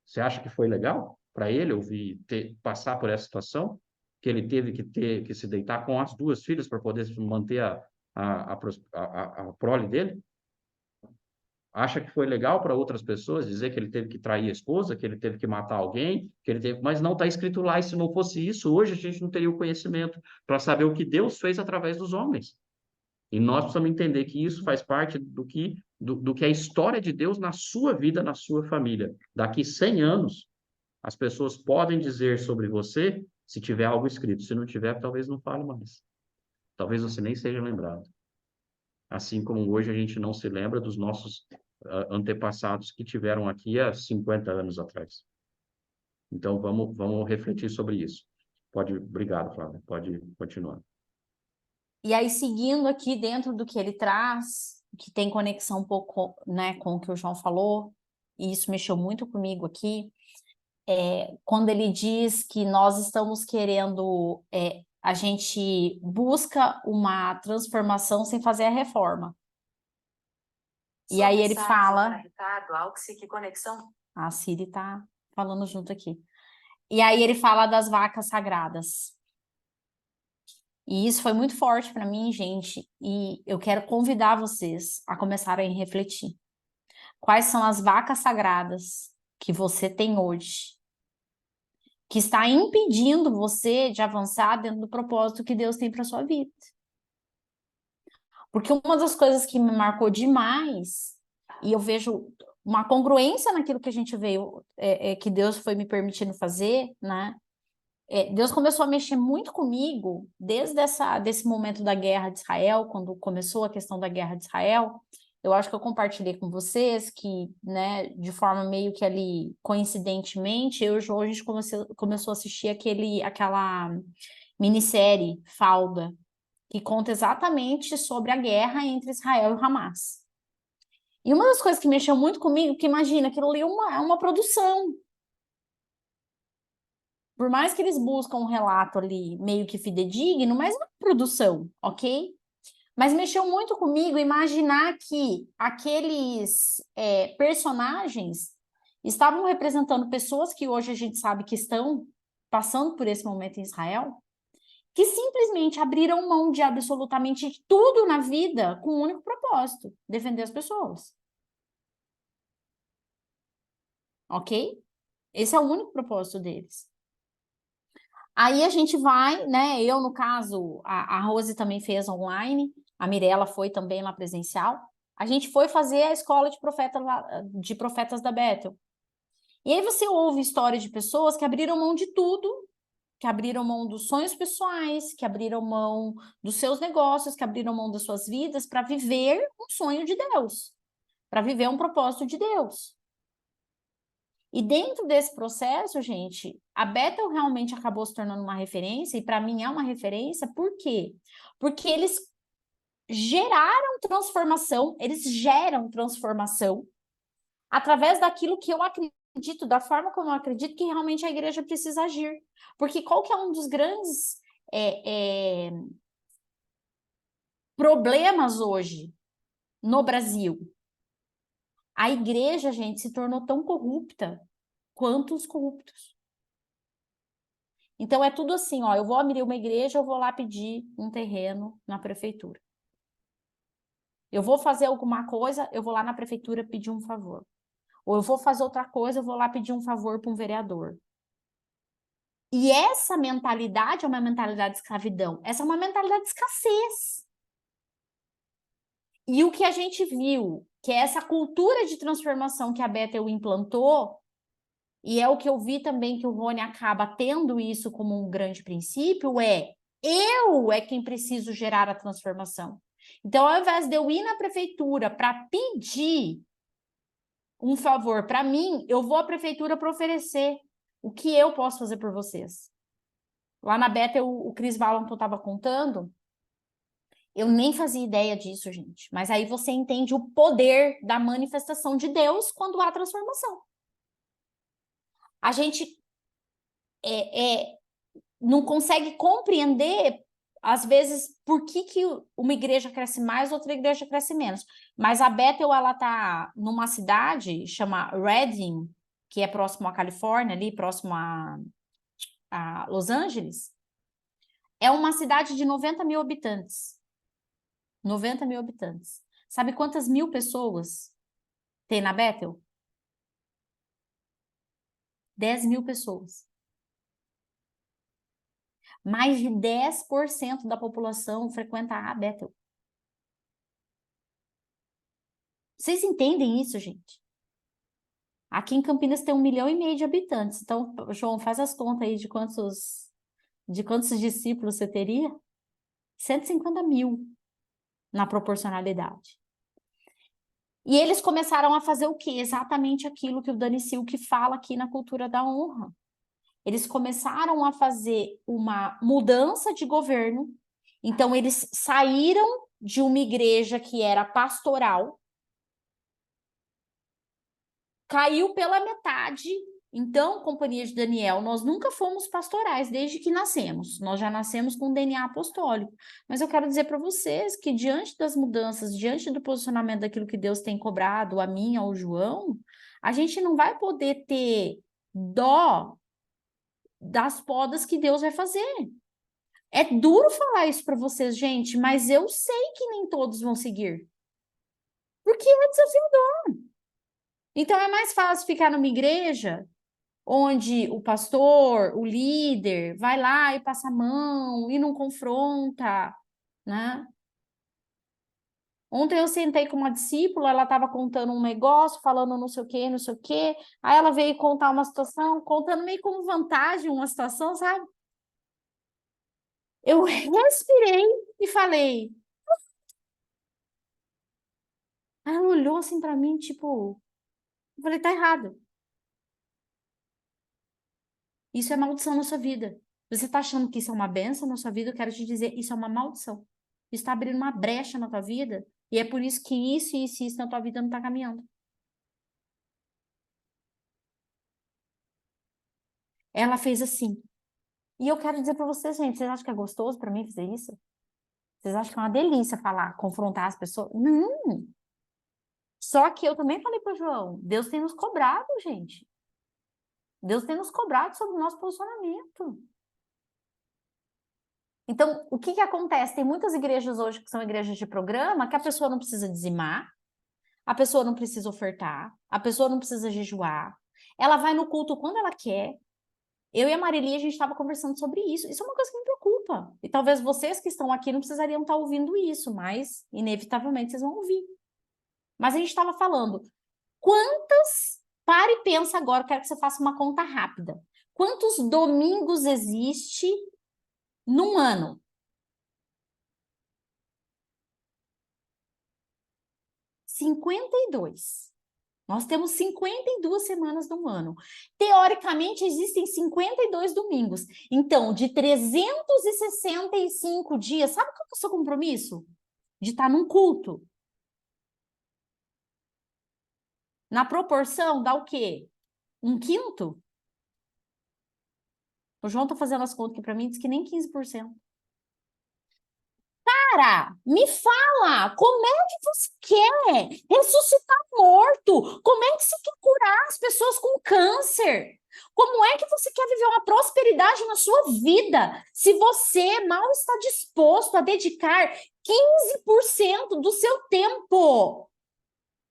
Você acha que foi legal para ele ouvir passar por essa situação? Que ele teve que ter que se deitar com as duas filhas para poder manter a prole dele? Acha que foi legal para outras pessoas dizer que ele teve que trair a esposa, que ele teve que matar alguém, que ele teve, mas não está escrito lá. E se não fosse isso, hoje a gente não teria o conhecimento para saber o que Deus fez através dos homens. E nós precisamos entender que isso faz parte do que é a história de Deus na sua vida, na sua família. Daqui 100 anos, as pessoas podem dizer sobre você se tiver algo escrito. Se não tiver, talvez não fale mais. Talvez você nem seja lembrado. Assim como hoje a gente não se lembra dos nossos antepassados que tiveram aqui há 50 anos atrás. Então, vamos refletir sobre isso. Obrigado, Flávia, pode continuar.
E aí, seguindo aqui dentro do que ele traz, que tem conexão um pouco, né, com o que o João falou, e isso mexeu muito comigo aqui, quando ele diz que nós estamos querendo, a gente busca uma transformação sem fazer a reforma. E aí ele fala...
Ricardo, Auxi, que conexão?
A Siri tá falando junto aqui. E aí ele fala das vacas sagradas. E isso foi muito forte para mim, gente, e eu quero convidar vocês a começarem a refletir. Quais são as vacas sagradas que você tem hoje, que está impedindo você de avançar dentro do propósito que Deus tem para sua vida? Porque uma das coisas que me marcou demais, e eu vejo uma congruência naquilo que a gente veio, que Deus foi me permitindo fazer, né? Deus começou a mexer muito comigo desde desse momento da guerra de Israel, quando começou a questão da guerra de Israel. Eu acho que eu compartilhei com vocês que, né, de forma meio que ali, coincidentemente, eu e o João, a gente começou a assistir aquela minissérie Falda, que conta exatamente sobre a guerra entre Israel e Hamas. E uma das coisas que mexeu muito comigo, que imagina, aquilo ali é uma produção. Por mais que eles buscam um relato ali meio que fidedigno, mas é uma produção, ok? Mas mexeu muito comigo imaginar que aqueles personagens estavam representando pessoas que hoje a gente sabe que estão passando por esse momento em Israel, que simplesmente abriram mão de absolutamente tudo na vida com um único propósito: defender as pessoas. Ok? Esse é o único propósito deles. Aí a gente vai, né? Eu, no caso, a Rose também fez online, a Mirella foi também lá presencial. A gente foi fazer a escola de profetas da Bethel. E aí você ouve história de pessoas que abriram mão de tudo que abriram mão dos sonhos pessoais, que abriram mão dos seus negócios, que abriram mão das suas vidas para viver um sonho de Deus, para viver um propósito de Deus. E dentro desse processo, gente, a Bethel realmente acabou se tornando uma referência, e para mim é uma referência, por quê? Porque eles geraram transformação, eles geram transformação através daquilo que eu acredito, da forma como eu acredito que realmente a igreja precisa agir. Porque qual que é um dos grandes problemas hoje no Brasil? A igreja, gente, se tornou tão corrupta quanto os corruptos. Então é tudo assim, ó, eu vou abrir uma igreja, eu vou lá pedir um terreno na prefeitura. Eu vou fazer alguma coisa, eu vou lá na prefeitura pedir um favor. Ou eu vou fazer outra coisa, eu vou lá pedir um favor para um vereador. E essa mentalidade é uma mentalidade de escravidão. Essa é uma mentalidade de escassez. E o que a gente viu, que é essa cultura de transformação que a Bethel implantou, e é o que eu vi também que o Rony acaba tendo isso como um grande princípio, eu é quem preciso gerar a transformação. Então, ao invés de eu ir na prefeitura para pedir um favor para mim, eu vou à prefeitura para oferecer o que eu posso fazer por vocês. Lá na Bethel, o Chris Valentin estava contando, eu nem fazia ideia disso, gente. Mas aí você entende o poder da manifestação de Deus quando há transformação. A gente não consegue compreender, às vezes, por que uma igreja cresce mais, outra igreja cresce menos. Mas a Bethel, ela está numa cidade, chama Redding, que é próximo à Califórnia, ali próximo a Los Angeles. É uma cidade de 90 mil habitantes. 90 mil habitantes. Sabe quantas mil pessoas tem na Bethel? 10 mil pessoas. Mais de 10% da população frequenta a Bethel. Vocês entendem isso, gente? Aqui em Campinas tem 1,5 milhão de habitantes. Então, João, faz as contas aí de quantos discípulos você teria? 150 mil na proporcionalidade. E eles começaram a fazer o quê? Exatamente aquilo que o Dani Silk fala aqui na cultura da honra. Eles começaram a fazer uma mudança de governo. Então, eles saíram de uma igreja que era pastoral, caiu pela metade. Então, Companhia de Daniel, nós nunca fomos pastorais desde que nascemos. Nós já nascemos com DNA apostólico. Mas eu quero dizer para vocês que diante das mudanças, diante do posicionamento daquilo que Deus tem cobrado a mim, ao João, a gente não vai poder ter dó das podas que Deus vai fazer. É duro falar isso para vocês, gente, mas eu sei que nem todos vão seguir. Porque é desafiador. Então, é mais fácil ficar numa igreja onde o pastor, o líder, vai lá e passa a mão e não confronta, né? Ontem eu sentei com uma discípula, ela estava contando um negócio, falando não sei o quê, não sei o quê. Aí ela veio contar uma situação, contando meio como vantagem uma situação, sabe? Eu respirei e falei. Aí ela olhou assim para mim, tipo, eu falei, tá errado. Isso é maldição na sua vida. Você está achando que isso é uma bênção na sua vida? Eu quero te dizer, isso é uma maldição. Isso está abrindo uma brecha na tua vida, e é por isso que isso na tua vida não está caminhando. Ela fez assim. E eu quero dizer para vocês, gente, vocês acham que é gostoso para mim fazer isso? Vocês acham que é uma delícia falar, confrontar as pessoas? Não. Só que eu também falei para o João, Deus tem nos cobrado, gente. Deus tem nos cobrado sobre o nosso posicionamento. Então, o que acontece? Tem muitas igrejas hoje que são igrejas de programa que a pessoa não precisa dizimar, a pessoa não precisa ofertar, a pessoa não precisa jejuar, ela vai no culto quando ela quer. Eu e a Marili, a gente estava conversando sobre isso. Isso é uma coisa que me preocupa. E talvez vocês que estão aqui não precisariam estar ouvindo isso, mas inevitavelmente vocês vão ouvir. Mas a gente estava falando, pare e pensa agora, eu quero que você faça uma conta rápida. Quantos domingos existe num ano? 52. Nós temos 52 semanas no ano. Teoricamente, existem 52 domingos. Então, de 365 dias, sabe qual que é o seu compromisso? De estar num culto. Na proporção, dá o quê? 1/5? O João tá fazendo as contas aqui para mim, diz que nem 15%. Cara, me fala, como é que você quer ressuscitar morto? Como é que você quer curar as pessoas com câncer? Como é que você quer viver uma prosperidade na sua vida se você mal está disposto a dedicar 15% do seu tempo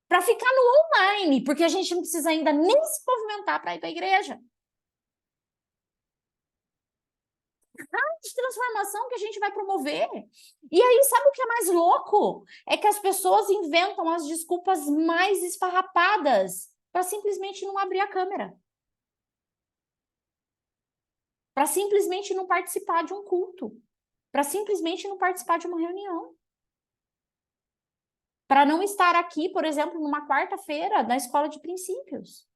para ficar no online, porque a gente não precisa ainda nem se movimentar para ir para a igreja? De transformação que a gente vai promover. E aí, sabe o que é mais louco? É que as pessoas inventam as desculpas mais esfarrapadas para simplesmente não abrir a câmera. Para simplesmente não participar de um culto. Para simplesmente não participar de uma reunião. Para não estar aqui, por exemplo, numa quarta-feira na escola de princípios.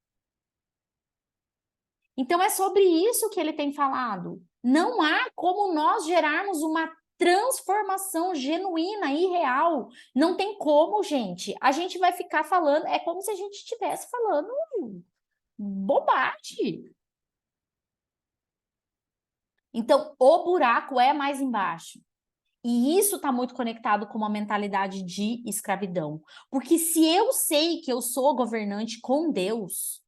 Então, é sobre isso que ele tem falado. Não há como nós gerarmos uma transformação genuína e real. Não tem como, gente. A gente vai ficar falando, é como se a gente estivesse falando bobagem. Então, o buraco é mais embaixo. E isso está muito conectado com uma mentalidade de escravidão. Porque se eu sei que eu sou governante com Deus,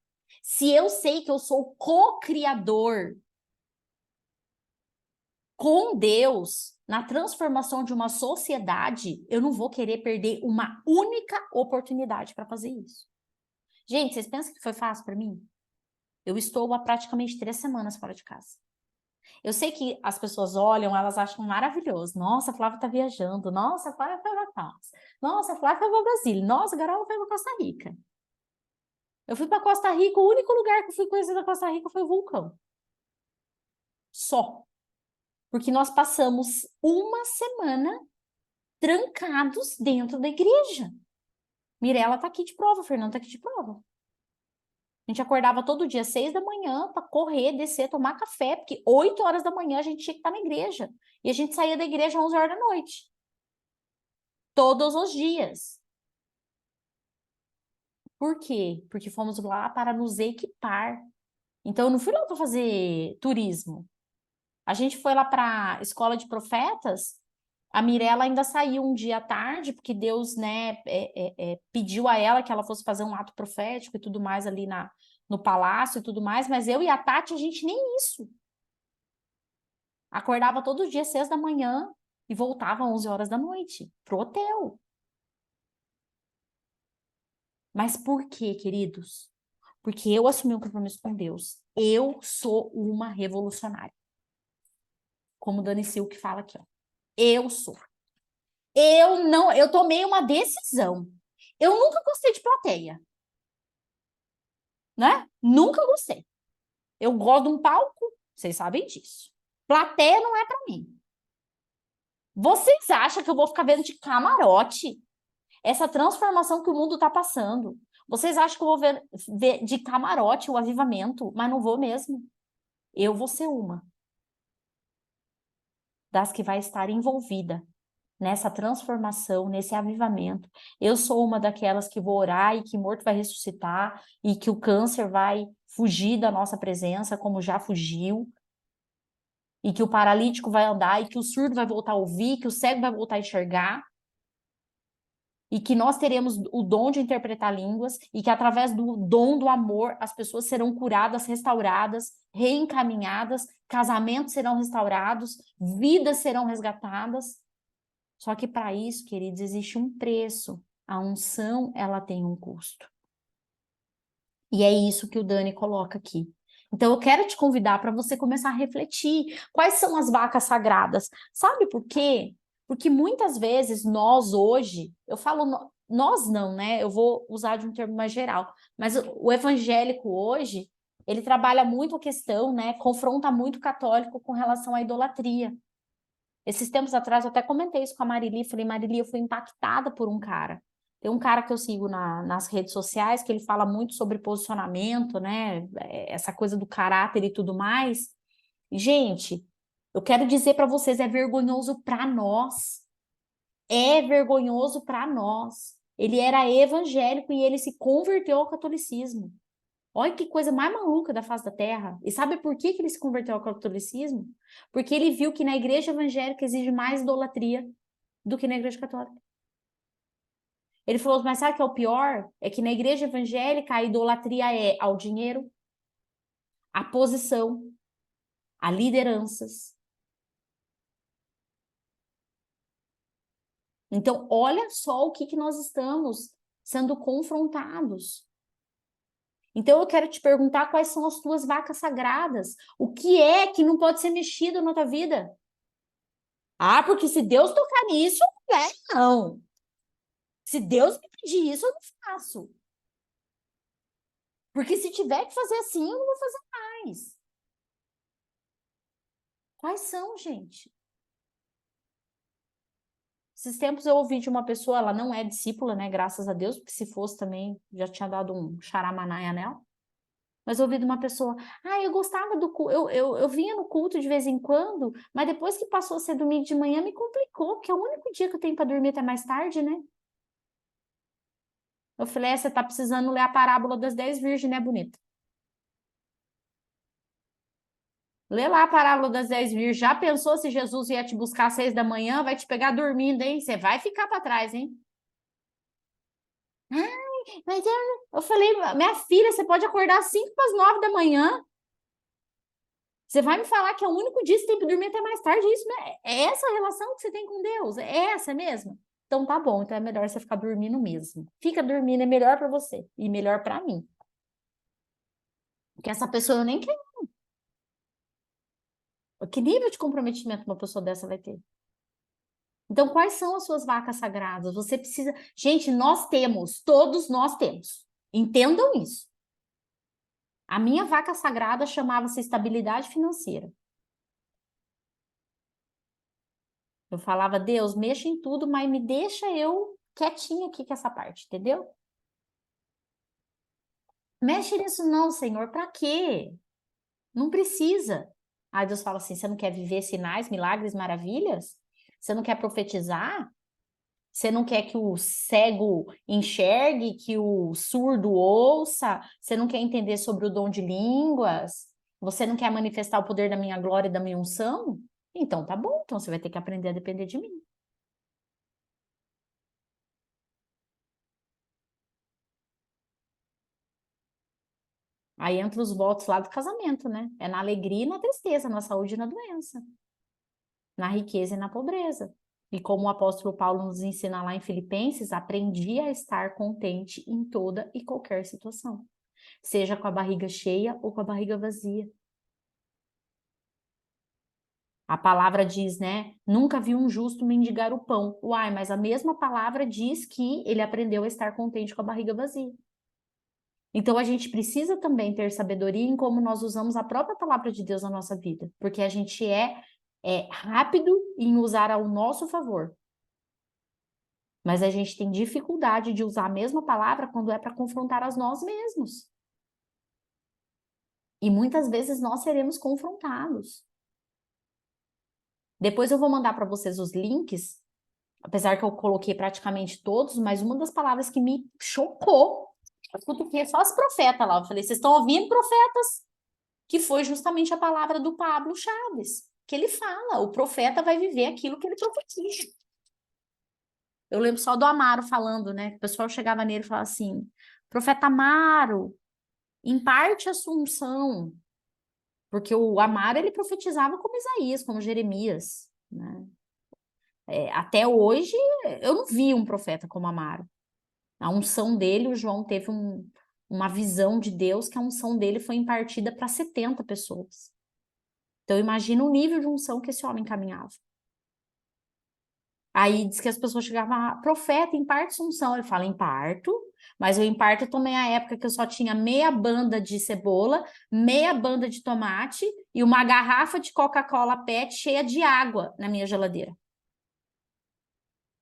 se eu sei que eu sou co-criador com Deus, na transformação de uma sociedade, eu não vou querer perder uma única oportunidade para fazer isso. Gente, vocês pensam que foi fácil para mim? Eu estou há praticamente 3 semanas fora de casa. Eu sei que as pessoas olham, elas acham maravilhoso. Nossa, a Flávia está viajando. Nossa, a Flávia foi para Natas. Nossa, a Flávia foi para Brasília. Nossa, a Garola foi para Costa Rica. Eu fui para Costa Rica, o único lugar que eu fui conhecer da Costa Rica foi o vulcão. Só. Porque nós passamos uma semana trancados dentro da igreja. Mirella tá aqui de prova, Fernando tá aqui de prova. A gente acordava todo dia, 6 da manhã, para correr, descer, tomar café, porque 8 horas da manhã a gente tinha que estar na igreja. E a gente saía da igreja às 11 horas da noite. Todos os dias. Por quê? Porque fomos lá para nos equipar. Então, eu não fui lá para fazer turismo. A gente foi lá para a Escola de Profetas. A Mirella ainda saiu um dia à tarde, porque Deus, né, pediu a ela que ela fosse fazer um ato profético e tudo mais ali no palácio e tudo mais, mas eu e a Tati, a gente nem isso. Acordava todo dia, 6 da manhã, e voltava às 11 horas da noite, pro hotel. Mas por quê, queridos? Porque eu assumi um compromisso com Deus. Eu sou uma revolucionária. Como Dani Silk fala aqui, ó. Eu sou. Eu tomei uma decisão. Eu nunca gostei de plateia. Né? Nunca gostei. Eu gosto de um palco, vocês sabem disso. Plateia não é para mim. Vocês acham que eu vou ficar vendo de camarote essa transformação que o mundo está passando? Vocês acham que eu vou ver de camarote o avivamento? Mas não vou mesmo. Eu vou ser uma das que vai estar envolvida nessa transformação, nesse avivamento. Eu sou uma daquelas que vou orar e que morto vai ressuscitar e que o câncer vai fugir da nossa presença, como já fugiu, e que o paralítico vai andar, e que o surdo vai voltar a ouvir, que o cego vai voltar a enxergar, e que nós teremos o dom de interpretar línguas, e que através do dom do amor as pessoas serão curadas, restauradas, reencaminhadas, casamentos serão restaurados, vidas serão resgatadas. Só que para isso, queridos, existe um preço. A unção, ela tem um custo. E é isso que o Dani coloca aqui. Então, eu quero te convidar para você começar a refletir. Quais são as vacas sagradas? Sabe por quê? Porque muitas vezes nós hoje, eu falo nós não, né? Eu vou usar de um termo mais geral. Mas o evangélico hoje, Ele trabalha muito a questão, né? Confronta muito o católico com relação à idolatria. Esses tempos atrás eu até comentei isso com a Marili, falei, Marili, eu fui impactada por um cara. Tem um cara que eu sigo nas redes sociais que ele fala muito sobre posicionamento, né? Essa coisa do caráter e tudo mais. E, gente, eu quero dizer para vocês, é vergonhoso para nós. É vergonhoso para nós. Ele era evangélico e ele se converteu ao catolicismo. Olha que coisa mais maluca da face da terra. E sabe por que ele se converteu ao catolicismo? Porque ele viu que na igreja evangélica exige mais idolatria do que na igreja católica. Ele falou, mas sabe o que é o pior? É que na igreja evangélica a idolatria é ao dinheiro, à posição, a lideranças. Então, olha só o que nós estamos sendo confrontados. Então, eu quero te perguntar quais são as tuas vacas sagradas. O que é que não pode ser mexido na tua vida? Ah, porque se Deus tocar nisso, não. Se Deus me pedir isso, eu não faço. Porque se tiver que fazer assim, eu não vou fazer mais. Quais são, gente? Esses tempos eu ouvi de uma pessoa, ela não é discípula, né? Graças a Deus, porque se fosse também, já tinha dado um xaramanaia nela. Mas eu ouvi de uma pessoa, eu gostava do culto, eu vinha no culto de vez em quando, mas depois que passou a ser domingo de manhã, me complicou, porque é o único dia que eu tenho para dormir até mais tarde, né? Eu falei, você tá precisando ler a parábola das 10 virgens, né, bonita? Lê lá a parábola das 10 virgens. Já pensou se Jesus ia te buscar às 6 da manhã? Vai te pegar dormindo, hein? Você vai ficar para trás, hein? Mas eu falei, minha filha, você pode acordar às 5 para as 9 da manhã. Você vai me falar que é o único dia que você tem que dormir até mais tarde? Isso é essa a relação que você tem com Deus? É essa mesmo? Então tá bom, então é melhor você ficar dormindo mesmo. Fica dormindo, é melhor para você e melhor para mim. Porque essa pessoa eu nem quero. Que nível de comprometimento uma pessoa dessa vai ter? Então, quais são as suas vacas sagradas? Você precisa. Gente, nós temos, todos nós temos. Entendam isso. A minha vaca sagrada chamava-se estabilidade financeira. Eu falava, Deus, mexa em tudo, mas me deixa eu quietinha aqui com essa parte, entendeu? Mexe nisso não, Senhor, para quê? Não precisa. Aí Deus fala assim, você não quer viver sinais, milagres, maravilhas? Você não quer profetizar? Você não quer que o cego enxergue, que o surdo ouça? Você não quer entender sobre o dom de línguas? Você não quer manifestar o poder da minha glória e da minha unção? Então tá bom, então você vai ter que aprender a depender de mim. Aí entra os votos lá do casamento, né? É na alegria e na tristeza, na saúde e na doença, na riqueza e na pobreza. E como o apóstolo Paulo nos ensina lá em Filipenses, aprendi a estar contente em toda e qualquer situação, seja com a barriga cheia ou com a barriga vazia. A palavra diz, né? Nunca vi um justo mendigar o pão. Uai, mas a mesma palavra diz que ele aprendeu a estar contente com a barriga vazia. Então a gente precisa também ter sabedoria em como nós usamos a própria palavra de Deus na nossa vida, porque a gente é rápido em usar ao nosso favor. Mas a gente tem dificuldade de usar a mesma palavra quando é para confrontar a nós mesmos. E muitas vezes nós seremos confrontados. Depois eu vou mandar para vocês os links, apesar que eu coloquei praticamente todos, mas uma das palavras que me chocou, eu cutuquei só as profetas lá. Eu falei, vocês estão ouvindo, profetas? Que foi justamente a palavra do Pablo Chaves, que ele fala, o profeta vai viver aquilo que ele profetiza. Eu lembro só do Amaro falando, né? O pessoal chegava nele e falava assim, profeta Amaro, imparte a sua unção. Porque o Amaro, ele profetizava como Isaías, como Jeremias, né? Até hoje, eu não vi um profeta como Amaro. A unção dele, o João teve uma visão de Deus, que a unção dele foi impartida para 70 pessoas. Então, imagina o nível de unção que esse homem caminhava. Aí diz que as pessoas chegavam, profeta, imparte sua unção. Ele fala, imparto, Mas eu imparto também a época que eu só tinha meia banda de cebola, meia banda de tomate e uma garrafa de Coca-Cola PET cheia de água na minha geladeira.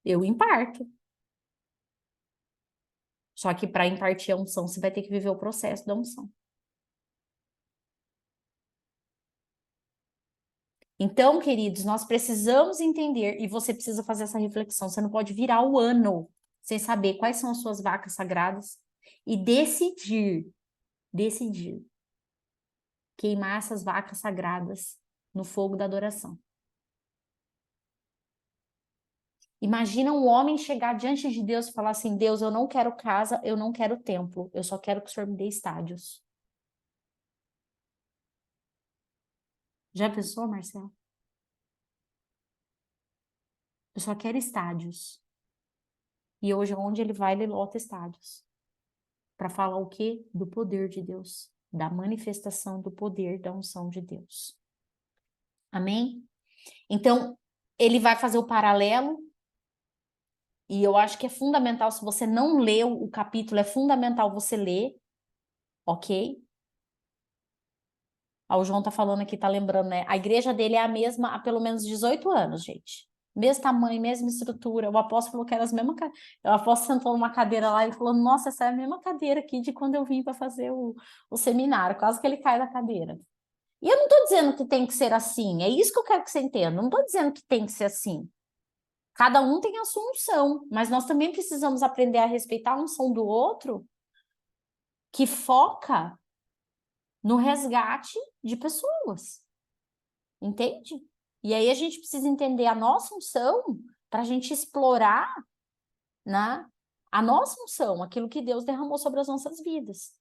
Eu imparto. Só que para impartir a unção, você vai ter que viver o processo da unção. Então, queridos, nós precisamos entender, e você precisa fazer essa reflexão. Você não pode virar o ano sem saber quais são as suas vacas sagradas e decidir queimar essas vacas sagradas no fogo da adoração. Imagina um homem chegar diante de Deus e falar assim: Deus, eu não quero casa, eu não quero templo, eu só quero que o Senhor me dê estádios. Já pensou, Marcelo? Eu só quero estádios. E hoje, onde ele vai, ele lota estádios. Para falar o quê? Do poder de Deus, da manifestação do poder da unção de Deus. Amém? Então, ele vai fazer o paralelo, e eu acho que é fundamental, se você não leu o capítulo, é fundamental você ler, ok? O João tá falando aqui, tá lembrando, né? A igreja dele é a mesma há pelo menos 18 anos, gente. Mesmo tamanho, mesma estrutura. O apóstolo falou que era as mesmas. O apóstolo sentou numa cadeira lá e falou: Nossa, essa é a mesma cadeira aqui de quando eu vim para fazer o seminário. Quase que ele cai da cadeira. E eu não estou dizendo que tem que ser assim. É isso que eu quero que você entenda. Não estou dizendo que tem que ser assim. Cada um tem a sua unção, mas nós também precisamos aprender a respeitar a unção do outro, que foca no resgate de pessoas. Entende? E aí a gente precisa entender a nossa unção para a gente explorar, né, a nossa unção, aquilo que Deus derramou sobre as nossas vidas.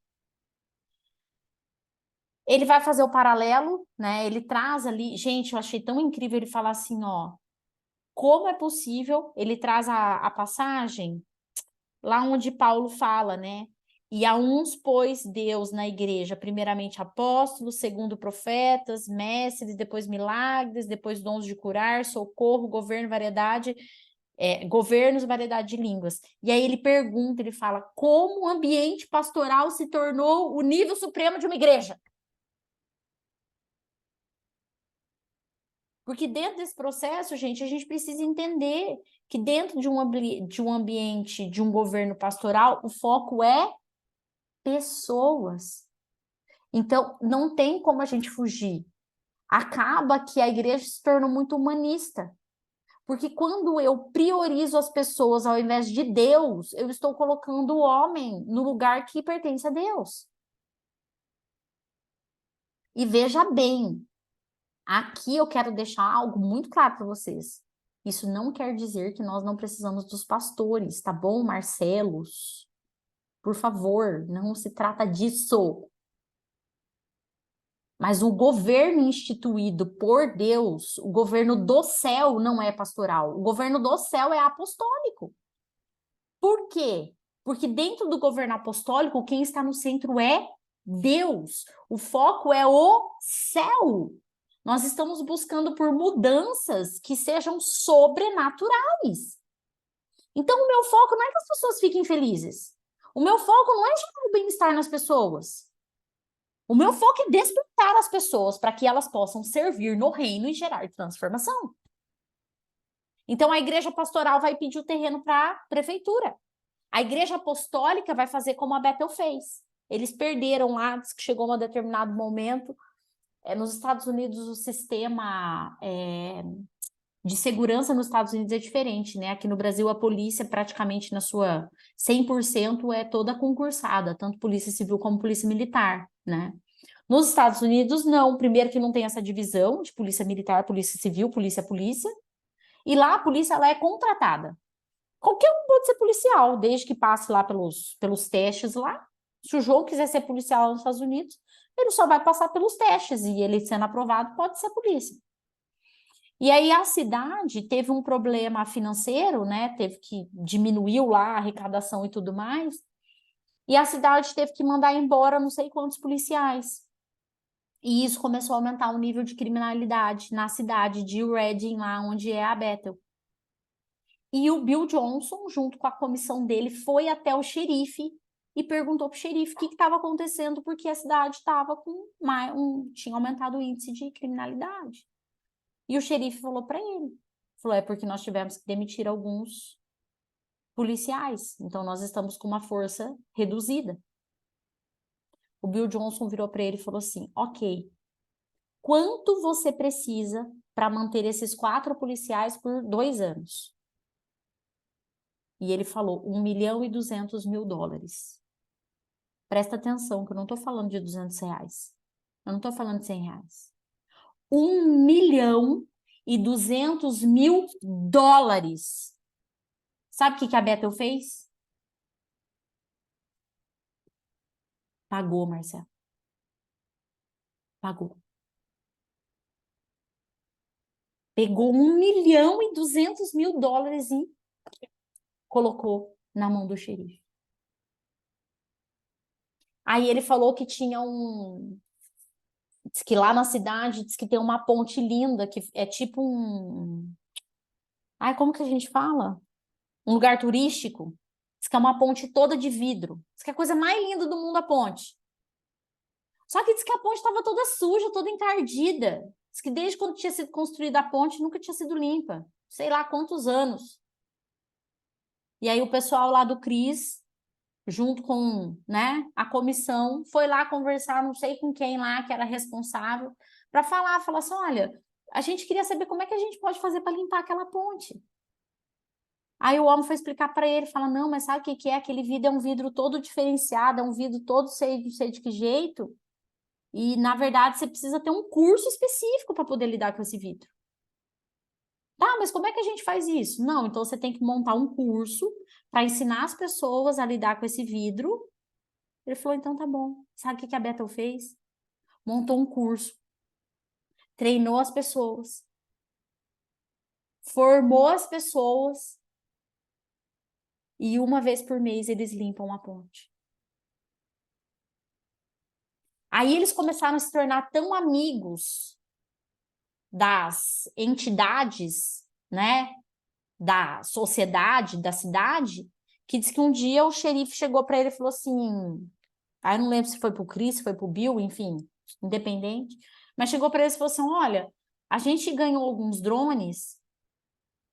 Ele vai fazer o paralelo, né? Ele traz ali, gente, eu achei tão incrível ele falar assim, ó, como é possível, ele traz a passagem lá onde Paulo fala, né? E a uns pôs Deus na igreja, primeiramente apóstolos, segundo profetas, mestres, depois milagres, depois dons de curar, socorro, governo, governos, variedade de línguas. E aí ele pergunta, ele fala, como o ambiente pastoral se tornou o nível supremo de uma igreja? Porque dentro desse processo, gente, a gente precisa entender que dentro de um ambiente, de um governo pastoral, o foco é pessoas. Então, não tem como a gente fugir. Acaba que a igreja se torna muito humanista. Porque quando eu priorizo as pessoas ao invés de Deus, eu estou colocando o homem no lugar que pertence a Deus. E veja bem, aqui eu quero deixar algo muito claro para vocês. Isso não quer dizer que nós não precisamos dos pastores, tá bom, Marcelos? Por favor, não se trata disso. Mas o governo instituído por Deus, o governo do céu não é pastoral. O governo do céu é apostólico. Por quê? Porque dentro do governo apostólico, quem está no centro é Deus. O foco é o céu. Nós estamos buscando por mudanças que sejam sobrenaturais. Então, o meu foco não é que as pessoas fiquem felizes. O meu foco não é gerar o bem-estar nas pessoas. O meu foco é despertar as pessoas para que elas possam servir no reino e gerar transformação. Então, a igreja pastoral vai pedir o terreno para a prefeitura. A igreja apostólica vai fazer como a Bethel fez. Eles perderam lá, diz que chegou a um determinado momento. Nos Estados Unidos, o sistema de segurança nos Estados Unidos é diferente, né? Aqui no Brasil, a polícia praticamente na sua 100% é toda concursada, tanto polícia civil como polícia militar, né? Nos Estados Unidos, não. Primeiro que não tem essa divisão de polícia militar, polícia civil, polícia. E lá a polícia ela é contratada. Qualquer um pode ser policial, desde que passe lá pelos testes lá. Se o João quiser ser policial nos Estados Unidos, ele só vai passar pelos testes e ele sendo aprovado pode ser polícia. E aí a cidade teve um problema financeiro, né? Teve que diminuiu lá a arrecadação e tudo mais. E a cidade teve que mandar embora não sei quantos policiais. E isso começou a aumentar o nível de criminalidade na cidade de Redding, lá onde é a Bethel. E o Bill Johnson, junto com a comissão dele, foi até o xerife e perguntou para o xerife o que estava acontecendo, porque a cidade estava com tinha aumentado o índice de criminalidade. E o xerife falou para ele, falou, é porque nós tivemos que demitir alguns policiais, então nós estamos com uma força reduzida. O Bill Johnson virou para ele e falou assim, ok, quanto você precisa para manter esses 4 policiais por 2 anos? E ele falou, $1.200.000. Presta atenção, que eu não estou falando de R$200. Eu não estou falando de R$100. $1.200.000. Sabe o que a Bethel fez? Pagou, Marcelo. Pagou. Pegou $1.200.000 e colocou na mão do xerife. Aí ele falou que tinha diz que lá na cidade, diz que tem uma ponte linda, que é tipo Ai, como que a gente fala? Um lugar turístico. Diz que é uma ponte toda de vidro. Diz que é a coisa mais linda do mundo a ponte. Só que diz que a ponte estava toda suja, toda encardida. Diz que desde quando tinha sido construída a ponte, nunca tinha sido limpa. Sei lá quantos anos. E aí o pessoal lá do CRIS, junto com, né, a comissão, foi lá conversar, não sei com quem lá, que era responsável, para falar assim, olha, a gente queria saber como é que a gente pode fazer para limpar aquela ponte. Aí o homem foi explicar para ele, fala, não, mas sabe o que é? Aquele vidro é um vidro todo diferenciado, é um vidro todo sei de que jeito, e na verdade você precisa ter um curso específico para poder lidar com esse vidro. Tá, mas como é que a gente faz isso? Não, então você tem que montar um curso para ensinar as pessoas a lidar com esse vidro. Ele falou, então tá bom. Sabe o que a Bethel fez? Montou um curso, treinou as pessoas, formou as pessoas e uma vez por mês eles limpam a ponte. Aí eles começaram a se tornar tão amigos das entidades, né, da sociedade, da cidade, que diz que um dia o xerife chegou para ele e falou assim, aí eu não lembro se foi pro Chris, se foi pro Bill, enfim, independente, mas chegou para ele e falou assim, olha, a gente ganhou alguns drones,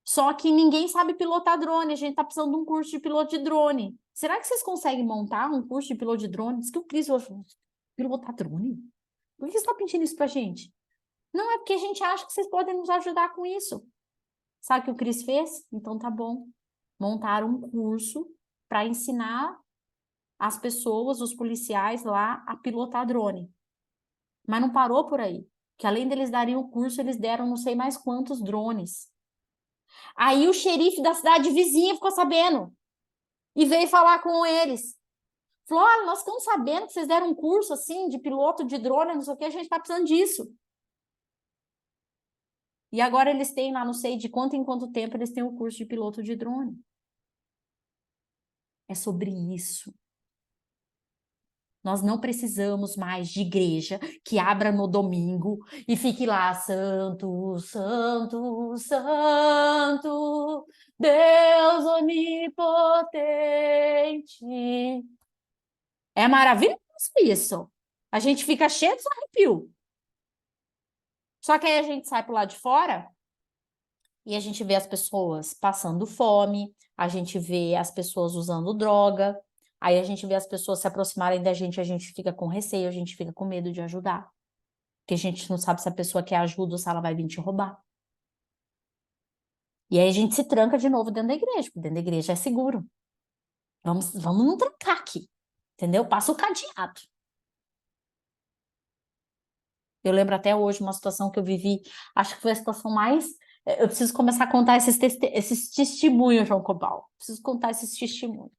só que ninguém sabe pilotar drone, a gente tá precisando de um curso de piloto de drone. Será que vocês conseguem montar um curso de piloto de drone? Diz que o Chris falou, pilotar drone? Por que você está pedindo isso pra gente? Não, é porque a gente acha que vocês podem nos ajudar com isso. Sabe o que o Chris fez? Então tá bom. Montaram um curso para ensinar as pessoas, os policiais lá, a pilotar drone. Mas não parou por aí. Que além deles darem o curso, eles deram não sei mais quantos drones. Aí o xerife da cidade vizinha ficou sabendo. E veio falar com eles. Falou, olha, nós estamos sabendo que vocês deram um curso assim de piloto de drone, não sei o que, a gente está precisando disso. E agora eles têm lá, não sei de quanto em quanto tempo, eles têm o curso de piloto de drone. É sobre isso. Nós não precisamos mais de igreja que abra no domingo e fique lá, santo, santo, santo, Deus onipotente. É maravilhoso isso. A gente fica cheio de arrepio. Só que aí a gente sai pro lado de fora e a gente vê as pessoas passando fome, a gente vê as pessoas usando droga, aí a gente vê as pessoas se aproximarem da gente, a gente fica com receio, a gente fica com medo de ajudar. Porque a gente não sabe se a pessoa quer ajuda ou se ela vai vir te roubar. E aí a gente se tranca de novo dentro da igreja, porque dentro da igreja é seguro. Vamos não trancar aqui, entendeu? Passa o cadeado. Eu lembro até hoje uma situação que eu vivi, acho que foi a situação mais... Eu preciso começar a contar esses testemunhos, João Cobal. Preciso contar esses testemunhos.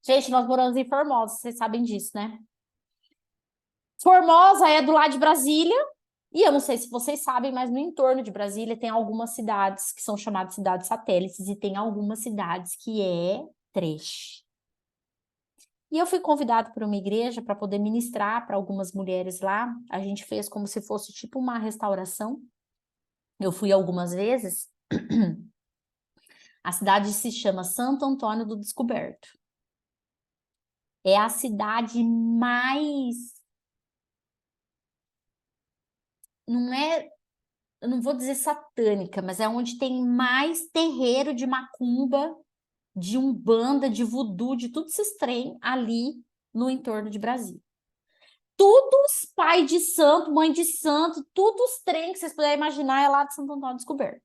Gente, nós moramos em Formosa, vocês sabem disso, né? Formosa é do lado de Brasília, e eu não sei se vocês sabem, mas no entorno de Brasília tem algumas cidades que são chamadas cidades satélites, e tem algumas cidades que é trash. E eu fui convidada por uma igreja para poder ministrar para algumas mulheres lá. A gente fez como se fosse tipo uma restauração. Eu fui algumas vezes. A cidade se chama Santo Antônio do Descoberto. É a cidade mais... Não é... Eu não vou dizer satânica, mas é onde tem mais terreiro de macumba, de umbanda, de voodoo, de tudo esses trem ali no entorno de Brasília. Todos pai de santo, mãe de santo, todos os trem que vocês puderem imaginar é lá de Santo Antônio Descoberto.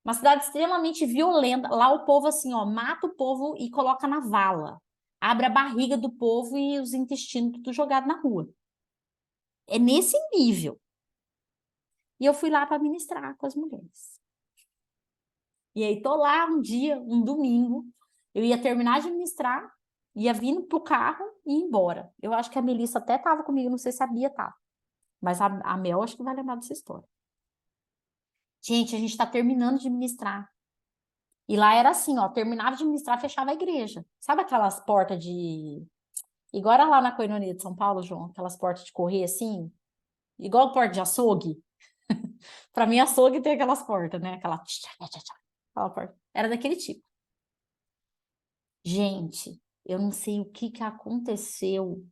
Uma cidade extremamente violenta. Lá o povo assim, ó, mata o povo e coloca na vala. Abre a barriga do povo e os intestinos tudo jogado na rua. É nesse nível. E eu fui lá para ministrar com as mulheres. E aí tô lá um dia, um domingo, eu ia terminar de ministrar, ia vindo pro carro e ir embora. Eu acho que a Melissa até tava comigo, não sei se a Bia tava. Mas a Mel acho que vai lembrar dessa história. Gente, a gente tá terminando de ministrar. E lá era assim, ó, terminava de ministrar, fechava a igreja. Sabe aquelas portas de... Igual era lá na Coinonia de São Paulo, João, aquelas portas de correr assim, igual porta de açougue. Para mim, açougue tem aquelas portas, né? Aquela porta. Era daquele tipo. Gente, eu não sei o que aconteceu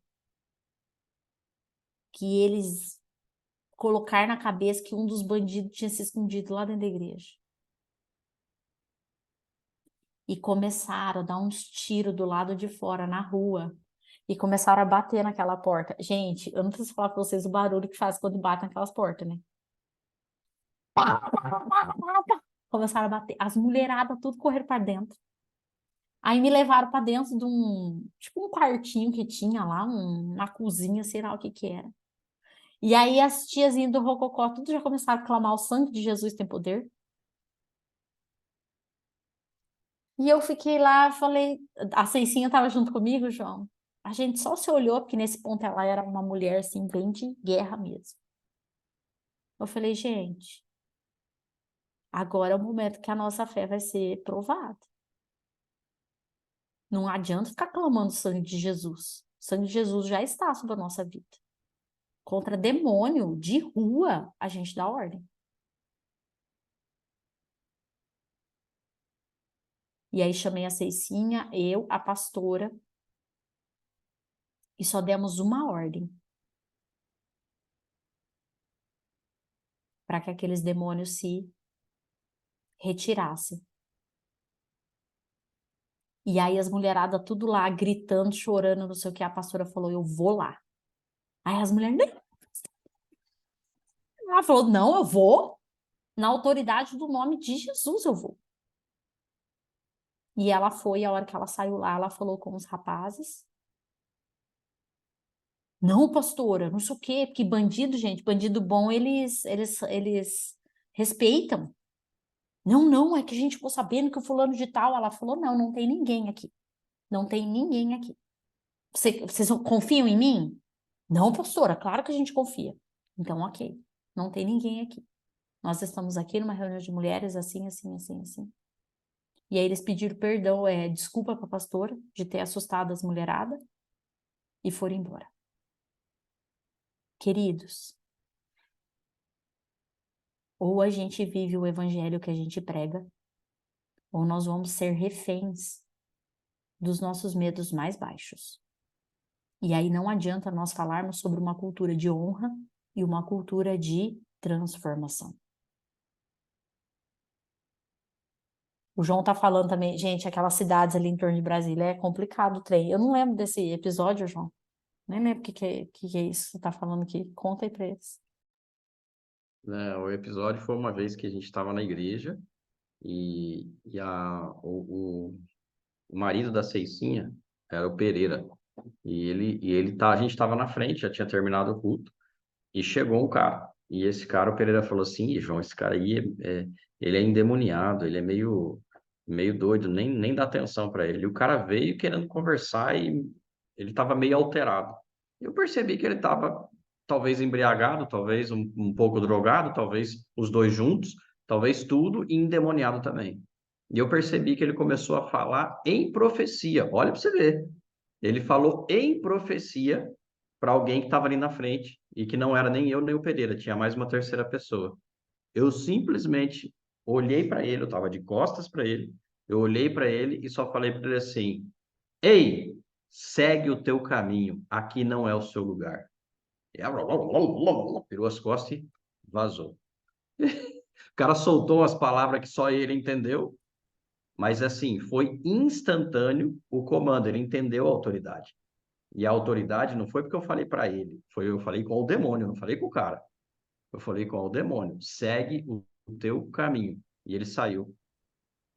que eles colocaram na cabeça que um dos bandidos tinha se escondido lá dentro da igreja. E começaram a dar uns tiros do lado de fora, na rua. E começaram a bater naquela porta. Gente, eu não preciso falar para vocês o barulho que faz quando bate naquelas portas, né? Começaram a bater. As mulheradas tudo correram para dentro. Aí me levaram para dentro de tipo um quartinho que tinha lá, uma cozinha, sei lá o que que era. E aí as tiazinhas do Rococó tudo já começaram a clamar: o sangue de Jesus tem poder. E eu fiquei lá, falei, a Ceicinha estava junto comigo, João. A gente só se olhou, porque nesse ponto ela era uma mulher assim, bem de guerra mesmo. Eu falei, gente, agora é o momento que a nossa fé vai ser provada. Não adianta ficar clamando o sangue de Jesus. O sangue de Jesus já está sobre a nossa vida. Contra demônio de rua, a gente dá ordem. E aí chamei a Ceicinha, eu, a pastora, e só demos uma ordem para que aqueles demônios se retirassem. E aí as mulheradas tudo lá, gritando, chorando, não sei o que, a pastora falou, eu vou lá. Aí as mulheres, não. Ela falou, não, eu vou. Na autoridade do nome de Jesus eu vou. E ela foi, a hora que ela saiu lá, ela falou com os rapazes. Não, pastora, não sei o quê, porque bandido, gente, bandido bom, eles respeitam. Não, não, é que a gente ficou sabendo que o fulano de tal, ela falou, não, não tem ninguém aqui. Não tem ninguém aqui. Vocês confiam em mim? Não, pastora, claro que a gente confia. Então, ok, não tem ninguém aqui. Nós estamos aqui numa reunião de mulheres assim, assim, assim, assim. E aí eles pediram perdão, desculpa para a pastora de ter assustado as mulheradas e foram embora. Queridos, ou a gente vive o evangelho que a gente prega, ou nós vamos ser reféns dos nossos medos mais baixos. E aí não adianta nós falarmos sobre uma cultura de honra e uma cultura de transformação. O João tá falando também, gente, aquelas cidades ali em torno de Brasília, é complicado o trem. Eu não lembro desse episódio, João. Nem lembro o que é isso que você tá falando aqui. Conta aí pra eles.
O episódio foi uma vez que a gente estava na igreja e o marido da Ceicinha era o Pereira. A gente estava na frente, já tinha terminado o culto, e chegou um cara. E esse cara, o Pereira falou assim: "Ih, João, esse cara aí, ele é endemoniado, ele é meio doido, nem dá atenção para ele." E o cara veio querendo conversar e ele estava meio alterado. Eu percebi que ele estava talvez embriagado, talvez um pouco drogado, talvez os dois juntos, talvez tudo, e endemoniado também. E eu percebi que ele começou a falar em profecia. Olha para você ver. Ele falou em profecia para alguém que estava ali na frente e que não era nem eu nem o Pereira, tinha mais uma terceira pessoa. Eu simplesmente olhei para ele, eu estava de costas para ele, eu olhei para ele e só falei para ele assim: ei, segue o teu caminho, aqui não é o seu lugar. E virou as costas e vazou. O cara soltou as palavras que só ele entendeu, mas assim, foi instantâneo o comando, ele entendeu a autoridade. E a autoridade não foi porque eu falei para ele, eu falei com o demônio, não falei com o cara. Eu falei com o demônio, segue o teu caminho. E ele saiu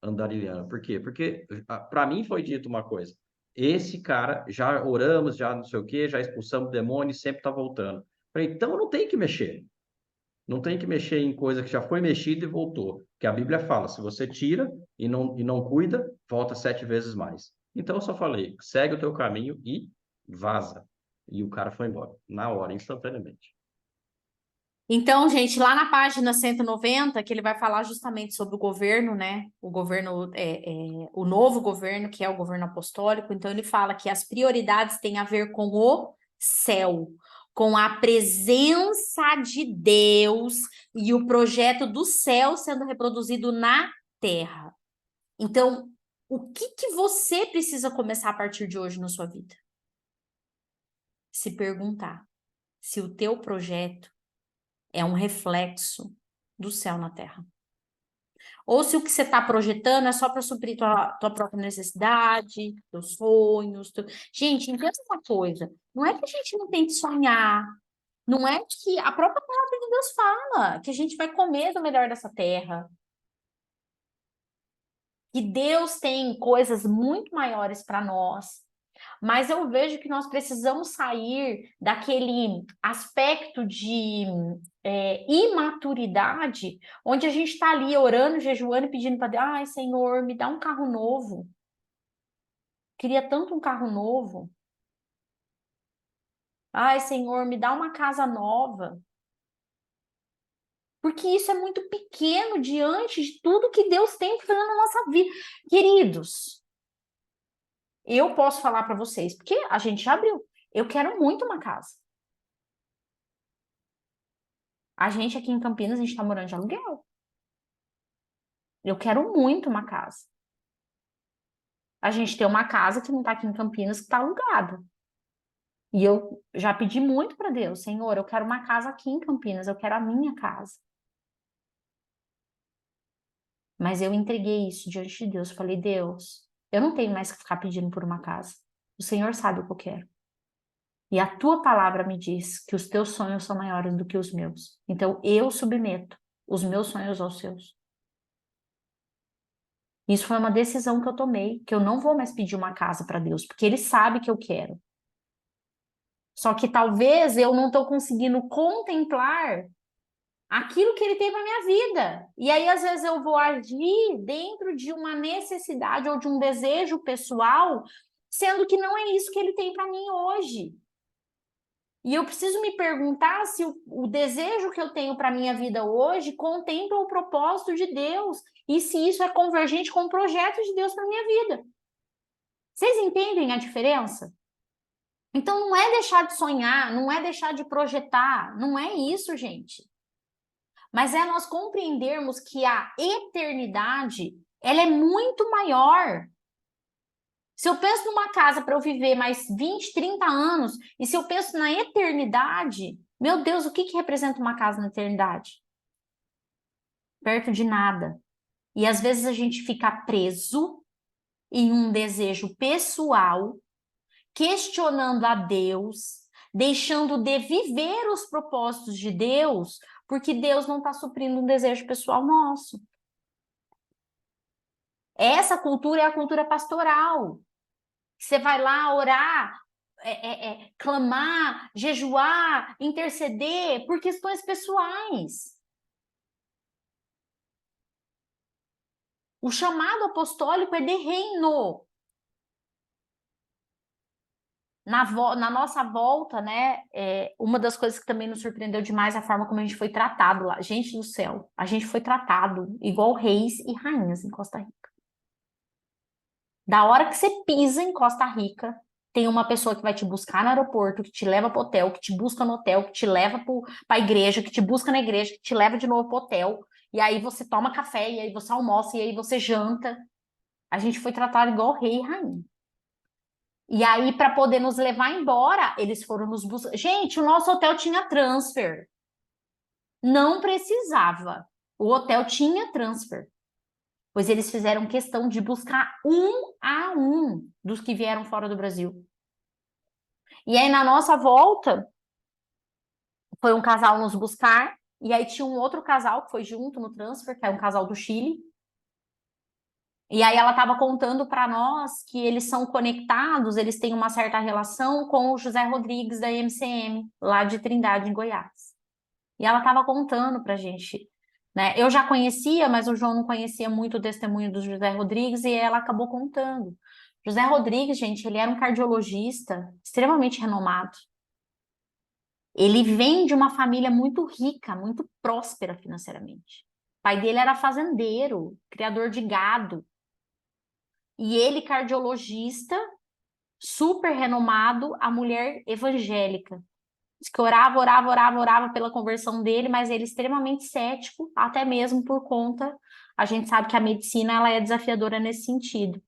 andarilhando. Por quê? Porque para mim foi dito uma coisa. Esse cara, já oramos, já não sei o quê, já expulsamos o demônio e sempre está voltando. Falei, então não tem que mexer. Não tem que mexer em coisa que já foi mexida e voltou. Que a Bíblia fala, se você tira e não cuida, volta 7 vezes mais. Então eu só falei, segue o teu caminho e vaza. E o cara foi embora, na hora, instantaneamente.
Então, gente, lá na página 190, que ele vai falar justamente sobre o governo, né? O governo, o novo governo, que é o governo apostólico. Então, ele fala que as prioridades têm a ver com o céu, com a presença de Deus e o projeto do céu sendo reproduzido na terra. Então, o que você precisa começar a partir de hoje na sua vida? Se perguntar se o teu projeto é um reflexo do céu na terra. Ou se o que você está projetando é só para suprir tua própria necessidade, teus sonhos. Gente, entenda uma coisa. Não é que a gente não tem que sonhar. Não é que a própria palavra de Deus fala que a gente vai comer do melhor dessa terra. Que Deus tem coisas muito maiores para nós. Mas eu vejo que nós precisamos sair daquele aspecto de imaturidade, onde a gente está ali orando, jejuando e pedindo para Deus, ai, Senhor, me dá um carro novo. Queria tanto um carro novo. Ai, Senhor, me dá uma casa nova. Porque isso é muito pequeno diante de tudo que Deus tem para fazer na nossa vida. Queridos, eu posso falar para vocês, porque a gente já abriu. Eu quero muito uma casa. A gente aqui em Campinas, a gente tá morando de aluguel. Eu quero muito uma casa. A gente tem uma casa que não tá aqui em Campinas, que tá alugada. E eu já pedi muito para Deus, Senhor, eu quero uma casa aqui em Campinas, eu quero a minha casa. Mas eu entreguei isso diante de Deus. Falei, Deus, eu não tenho mais que ficar pedindo por uma casa. O Senhor sabe o que eu quero. E a tua palavra me diz que os teus sonhos são maiores do que os meus. Então eu submeto os meus sonhos aos seus. Isso foi uma decisão que eu tomei, que eu não vou mais pedir uma casa para Deus, porque Ele sabe que eu quero. Só que talvez eu não estou conseguindo contemplar aquilo que Ele tem para minha vida. E aí, às vezes, eu vou agir dentro de uma necessidade ou de um desejo pessoal, sendo que não é isso que Ele tem para mim hoje. E eu preciso me perguntar se o desejo que eu tenho para minha vida hoje contempla o propósito de Deus e se isso é convergente com o projeto de Deus para minha vida. Vocês entendem a diferença? Então não é deixar de sonhar, não é deixar de projetar, não é isso, gente. Mas é nós compreendermos que a eternidade, ela é muito maior. Se eu penso numa casa para eu viver mais 20, 30 anos, e se eu penso na eternidade, meu Deus, o que representa uma casa na eternidade? Perto de nada. E às vezes a gente fica preso em um desejo pessoal, questionando a Deus, deixando de viver os propósitos de Deus, porque Deus não está suprindo um desejo pessoal nosso. Essa cultura é a cultura pastoral. Você vai lá orar, clamar, jejuar, interceder por questões pessoais. O chamado apostólico é de reino. Na nossa volta, né? Uma das coisas que também nos surpreendeu demais é a forma como a gente foi tratado lá. Gente do céu, a gente foi tratado igual reis e rainhas em Costa Rica. Da hora que você pisa em Costa Rica, tem uma pessoa que vai te buscar no aeroporto, que te leva pro hotel, que te busca no hotel, que te leva pra igreja, que te busca na igreja, que te leva de novo pro hotel. e aí você toma café, e aí você almoça, e aí você janta. A gente foi tratado igual rei e rainha. E aí, para poder nos levar embora, eles foram nos buscar. Gente, o nosso hotel tinha transfer. Não precisava. O hotel tinha transfer. Pois eles fizeram questão de buscar um a um dos que vieram fora do Brasil. E aí, na nossa volta, foi um casal nos buscar, e aí tinha um outro casal que foi junto no transfer, que é um casal do Chile. E aí ela estava contando para nós que eles são conectados, eles têm uma certa relação com o José Rodrigues da MCM, lá de Trindade, em Goiás. E ela estava contando para a gente, né? Eu já conhecia, mas o João não conhecia muito o testemunho do José Rodrigues, e ela acabou contando. José Rodrigues, gente, ele era um cardiologista extremamente renomado. Ele vem de uma família muito rica, muito próspera financeiramente. O pai dele era fazendeiro, criador de gado. E ele, cardiologista, super renomado, a mulher evangélica. Diz que orava pela conversão dele, mas ele extremamente cético, até mesmo por conta, a gente sabe que a medicina ela é desafiadora nesse sentido.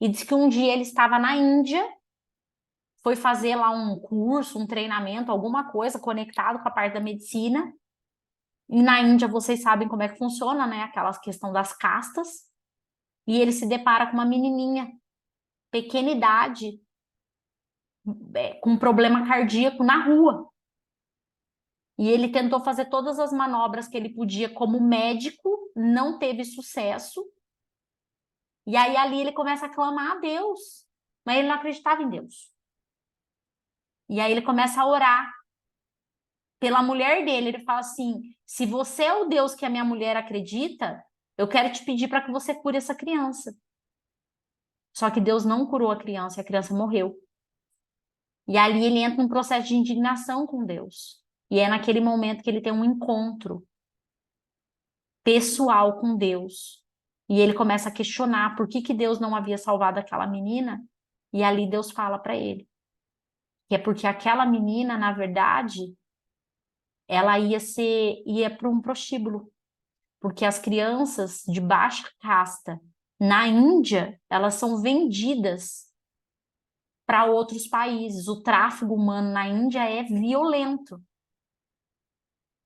E diz que um dia ele estava na Índia, foi fazer lá um curso, um treinamento, alguma coisa conectado com a parte da medicina. E na Índia vocês sabem como é que funciona, né? Aquela questão das castas. E ele se depara com uma menininha, pequena idade, com um problema cardíaco na rua. E ele tentou fazer todas as manobras que ele podia como médico, não teve sucesso. E aí ali ele começa a clamar a Deus, mas ele não acreditava em Deus. E aí ele começa a orar pela mulher dele. Ele fala assim: se você é o Deus que a minha mulher acredita, eu quero te pedir para que você cure essa criança. Só que Deus não curou a criança, e a criança morreu. E ali ele entra num processo de indignação com Deus. E é naquele momento que ele tem um encontro pessoal com Deus. E ele começa a questionar por que Deus não havia salvado aquela menina. E ali Deus fala para ele que é porque aquela menina, na verdade, ela ia para um prostíbulo. Porque as crianças de baixa casta na Índia, elas são vendidas para outros países. O tráfico humano na Índia é violento.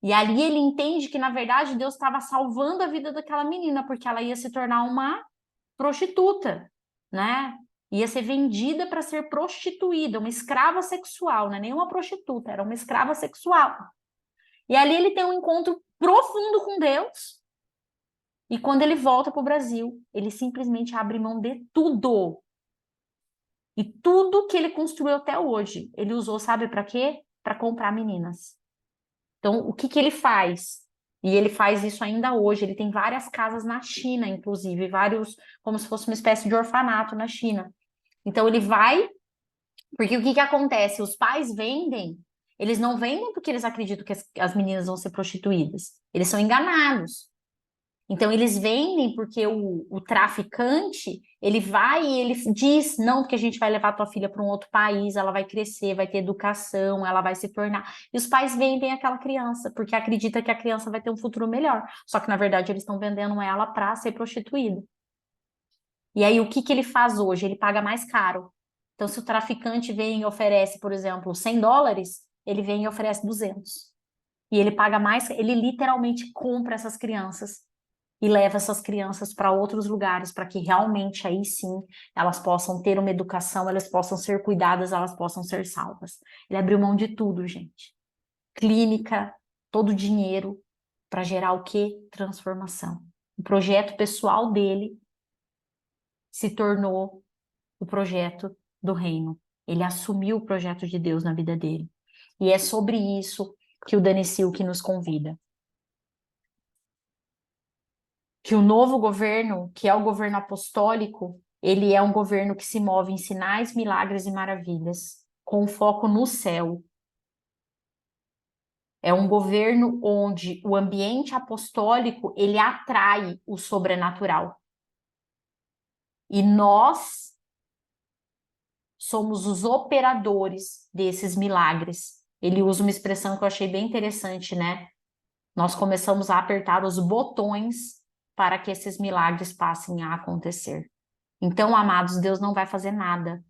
E ali ele entende que, na verdade, Deus estava salvando a vida daquela menina, porque ela ia se tornar uma prostituta, né? Ia ser vendida para ser prostituída, uma escrava sexual, não é nem uma prostituta, era uma escrava sexual. E ali ele tem um encontro profundo com Deus. E quando ele volta para o Brasil, ele simplesmente abre mão de tudo. E tudo que ele construiu até hoje, ele usou, sabe para quê? Para comprar meninas. Então, o que ele faz? E ele faz isso ainda hoje. Ele tem várias casas na China, inclusive, vários, como se fosse uma espécie de orfanato na China. Então, ele vai, porque o que acontece? Os pais vendem, eles não vendem porque eles acreditam que as meninas vão ser prostituídas. Eles são enganados. Então, eles vendem porque o traficante, ele vai e ele diz, não, porque a gente vai levar tua filha para um outro país, ela vai crescer, vai ter educação, ela vai se tornar... E os pais vendem aquela criança, porque acredita que a criança vai ter um futuro melhor. Só que, na verdade, eles estão vendendo ela para ser prostituída. E aí, o que ele faz hoje? Ele paga mais caro. Então, se o traficante vem e oferece, por exemplo, $100, ele vem e oferece 200. E ele paga mais, ele literalmente compra essas crianças e leva essas crianças para outros lugares, para que realmente aí sim elas possam ter uma educação, elas possam ser cuidadas, elas possam ser salvas. Ele abriu mão de tudo, gente. Clínica, todo o dinheiro, para gerar o quê? Transformação. O projeto pessoal dele se tornou o projeto do reino. Ele assumiu o projeto de Deus na vida dele. E é sobre isso que o Dani Silk nos convida. Que o novo governo, que é o governo apostólico, ele é um governo que se move em sinais, milagres e maravilhas, com foco no céu. É um governo onde o ambiente apostólico, ele atrai o sobrenatural. E nós somos os operadores desses milagres. Ele usa uma expressão que eu achei bem interessante, né? Nós começamos a apertar os botões para que esses milagres passem a acontecer. Então, amados, Deus não vai fazer nada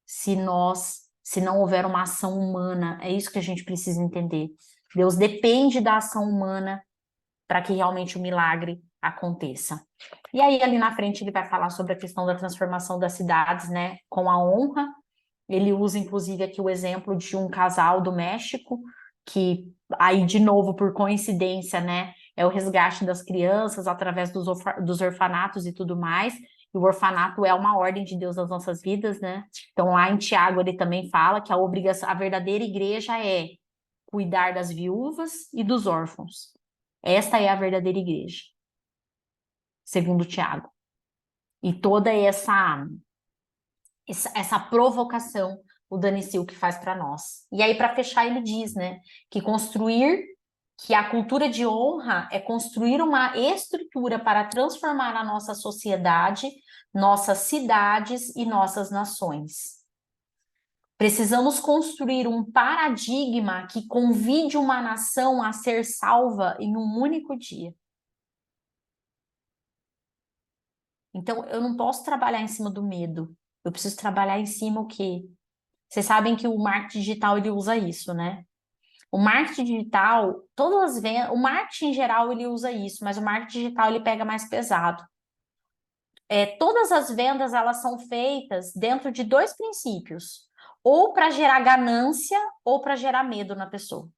se não houver uma ação humana. É isso que a gente precisa entender. Deus depende da ação humana para que realmente o milagre aconteça. E aí, ali na frente, ele vai falar sobre a questão da transformação das cidades, né, com a honra. Ele usa, inclusive, aqui o exemplo de um casal do México, que aí, de novo, por coincidência, né, é o resgate das crianças através dos orfanatos e tudo mais. E o orfanato é uma ordem de Deus nas nossas vidas, né? Então, lá em Tiago, ele também fala que a obrigação, a verdadeira igreja é cuidar das viúvas e dos órfãos. Esta é a verdadeira igreja, segundo Tiago. E toda essa provocação o Dani Silk faz para nós. E aí, para fechar, ele diz, né, que a cultura de honra é construir uma estrutura para transformar a nossa sociedade, nossas cidades e nossas nações. Precisamos construir um paradigma que convide uma nação a ser salva em um único dia. Então, eu não posso trabalhar em cima do medo. Eu preciso trabalhar em cima o quê? Vocês sabem que o marketing digital, ele usa isso, né? O marketing digital, todas as vendas, o marketing em geral, ele usa isso, mas o marketing digital, ele pega mais pesado. Todas as vendas, elas são feitas dentro de dois princípios. Ou para gerar ganância, ou para gerar medo na pessoa.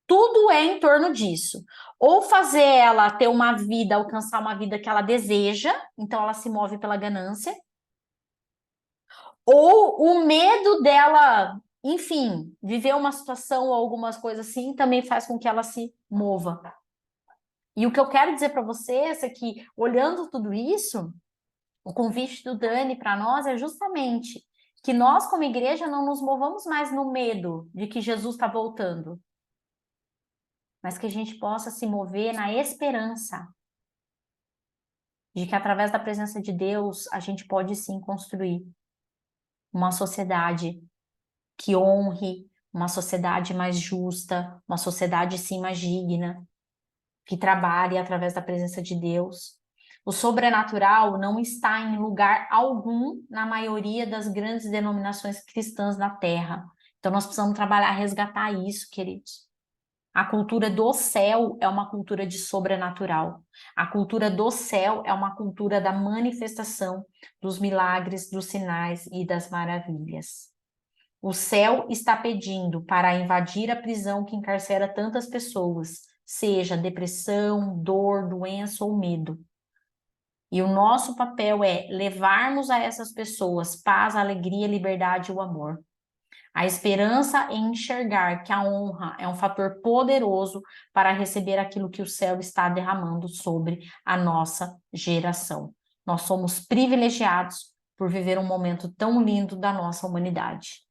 Tudo é em torno disso. Ou fazer ela ter uma vida, alcançar uma vida que ela deseja, então ela se move pela ganância, ou o medo dela, enfim, viver uma situação ou algumas coisas assim, também faz com que ela se mova. E o que eu quero dizer para vocês é que, olhando tudo isso, o convite do Dani para nós é justamente que nós, como igreja, não nos movamos mais no medo de que Jesus está voltando, mas que a gente possa se mover na esperança de que, através da presença de Deus, a gente pode sim construir uma sociedade que honre, uma sociedade mais justa, uma sociedade sim mais digna, que trabalhe através da presença de Deus. O sobrenatural não está em lugar algum na maioria das grandes denominações cristãs na Terra. Então nós precisamos trabalhar, resgatar isso, queridos. A cultura do céu é uma cultura de sobrenatural. A cultura do céu é uma cultura da manifestação dos milagres, dos sinais e das maravilhas. O céu está pedindo para invadir a prisão que encarcera tantas pessoas, seja depressão, dor, doença ou medo. E o nosso papel é levarmos a essas pessoas paz, alegria, liberdade e o amor. A esperança em enxergar que a honra é um fator poderoso para receber aquilo que o céu está derramando sobre a nossa geração. Nós somos privilegiados por viver um momento tão lindo da nossa humanidade.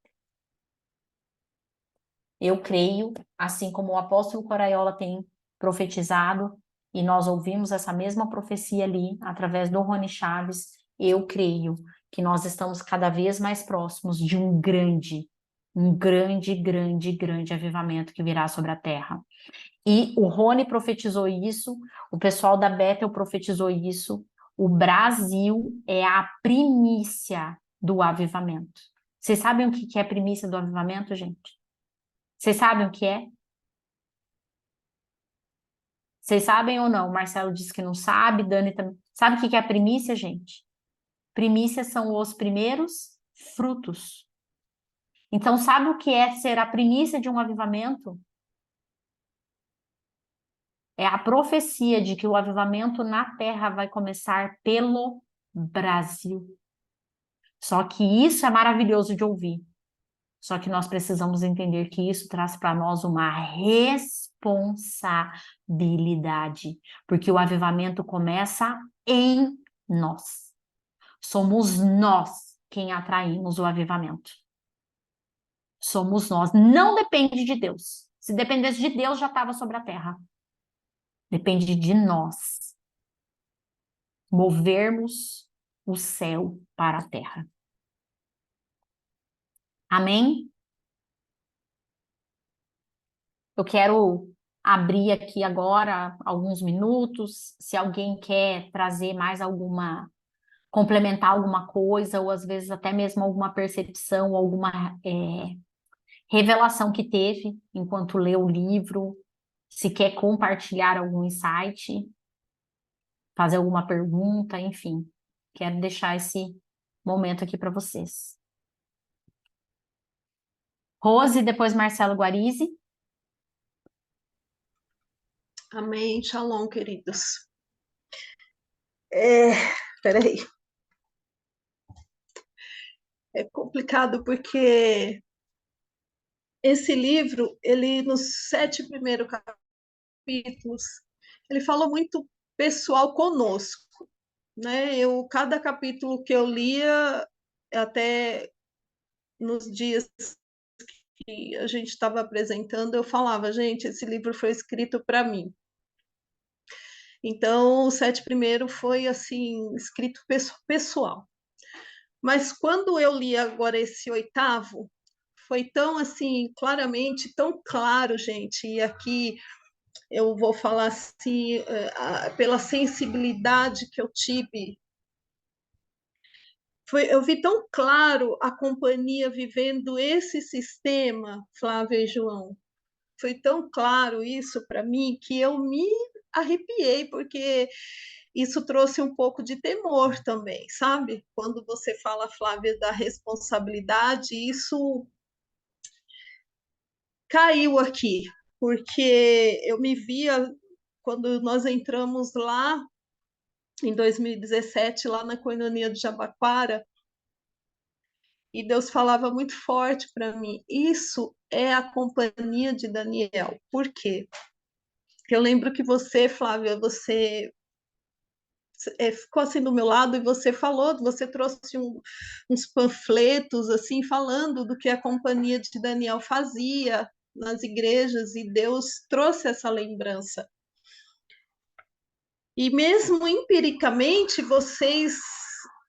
Eu creio, assim como o apóstolo Coraiola tem profetizado, e nós ouvimos essa mesma profecia ali, através do Rony Chaves, eu creio que nós estamos cada vez mais próximos de um grande, grande avivamento que virá sobre a terra. E o Rony profetizou isso, o pessoal da Bethel profetizou isso, o Brasil é a primícia do avivamento. Vocês sabem o que é primícia do avivamento, gente? Vocês sabem o que é? Vocês sabem ou não? O Marcelo disse que não sabe, Dani também. Sabe o que é a primícia, gente? Primícias são os primeiros frutos. Então, sabe o que é ser a primícia de um avivamento? É a profecia de que o avivamento na terra vai começar pelo Brasil. Só que isso é maravilhoso de ouvir. Só que nós precisamos entender que isso traz para nós uma responsabilidade, porque o avivamento começa em nós. Somos nós quem atraímos o avivamento. Somos nós. Não depende de Deus. Se dependesse de Deus, já estava sobre a terra. Depende de nós movermos o céu para a terra. Amém? Eu quero abrir aqui agora alguns minutos, se alguém quer trazer mais alguma, complementar alguma coisa, ou às vezes até mesmo alguma percepção, alguma revelação que teve enquanto lê o livro, se quer compartilhar algum insight, fazer alguma pergunta, enfim. Quero deixar esse momento aqui para vocês. Rose, depois Marcelo Guarizzi.
Amém, shalom, queridos. Peraí. É complicado porque esse livro, ele nos 7 primeiros capítulos, ele fala muito pessoal conosco, né? Cada capítulo que eu lia, até nos dias que a gente estava apresentando, eu falava, gente, esse livro foi escrito para mim. Então, o 7 primeiro foi, assim, escrito pessoal. Mas quando eu li agora esse 8º, foi tão, assim, claramente, tão claro, gente, e aqui eu vou falar, assim, pela sensibilidade que eu tive, eu vi tão claro a companhia vivendo esse sistema, Flávia e João. Foi tão claro isso para mim que eu me arrepiei, porque isso trouxe um pouco de temor também, sabe? Quando você fala, Flávia, da responsabilidade, isso caiu aqui, porque eu me via quando nós entramos lá em 2017, lá na Coinonia de Jabaquara, e Deus falava muito forte para mim, isso é a companhia de Daniel. Por quê? Porque eu lembro que você, Flávia, você ficou assim do meu lado e você falou, você trouxe uns panfletos assim falando do que a companhia de Daniel fazia nas igrejas, e Deus trouxe essa lembrança. E mesmo empiricamente vocês,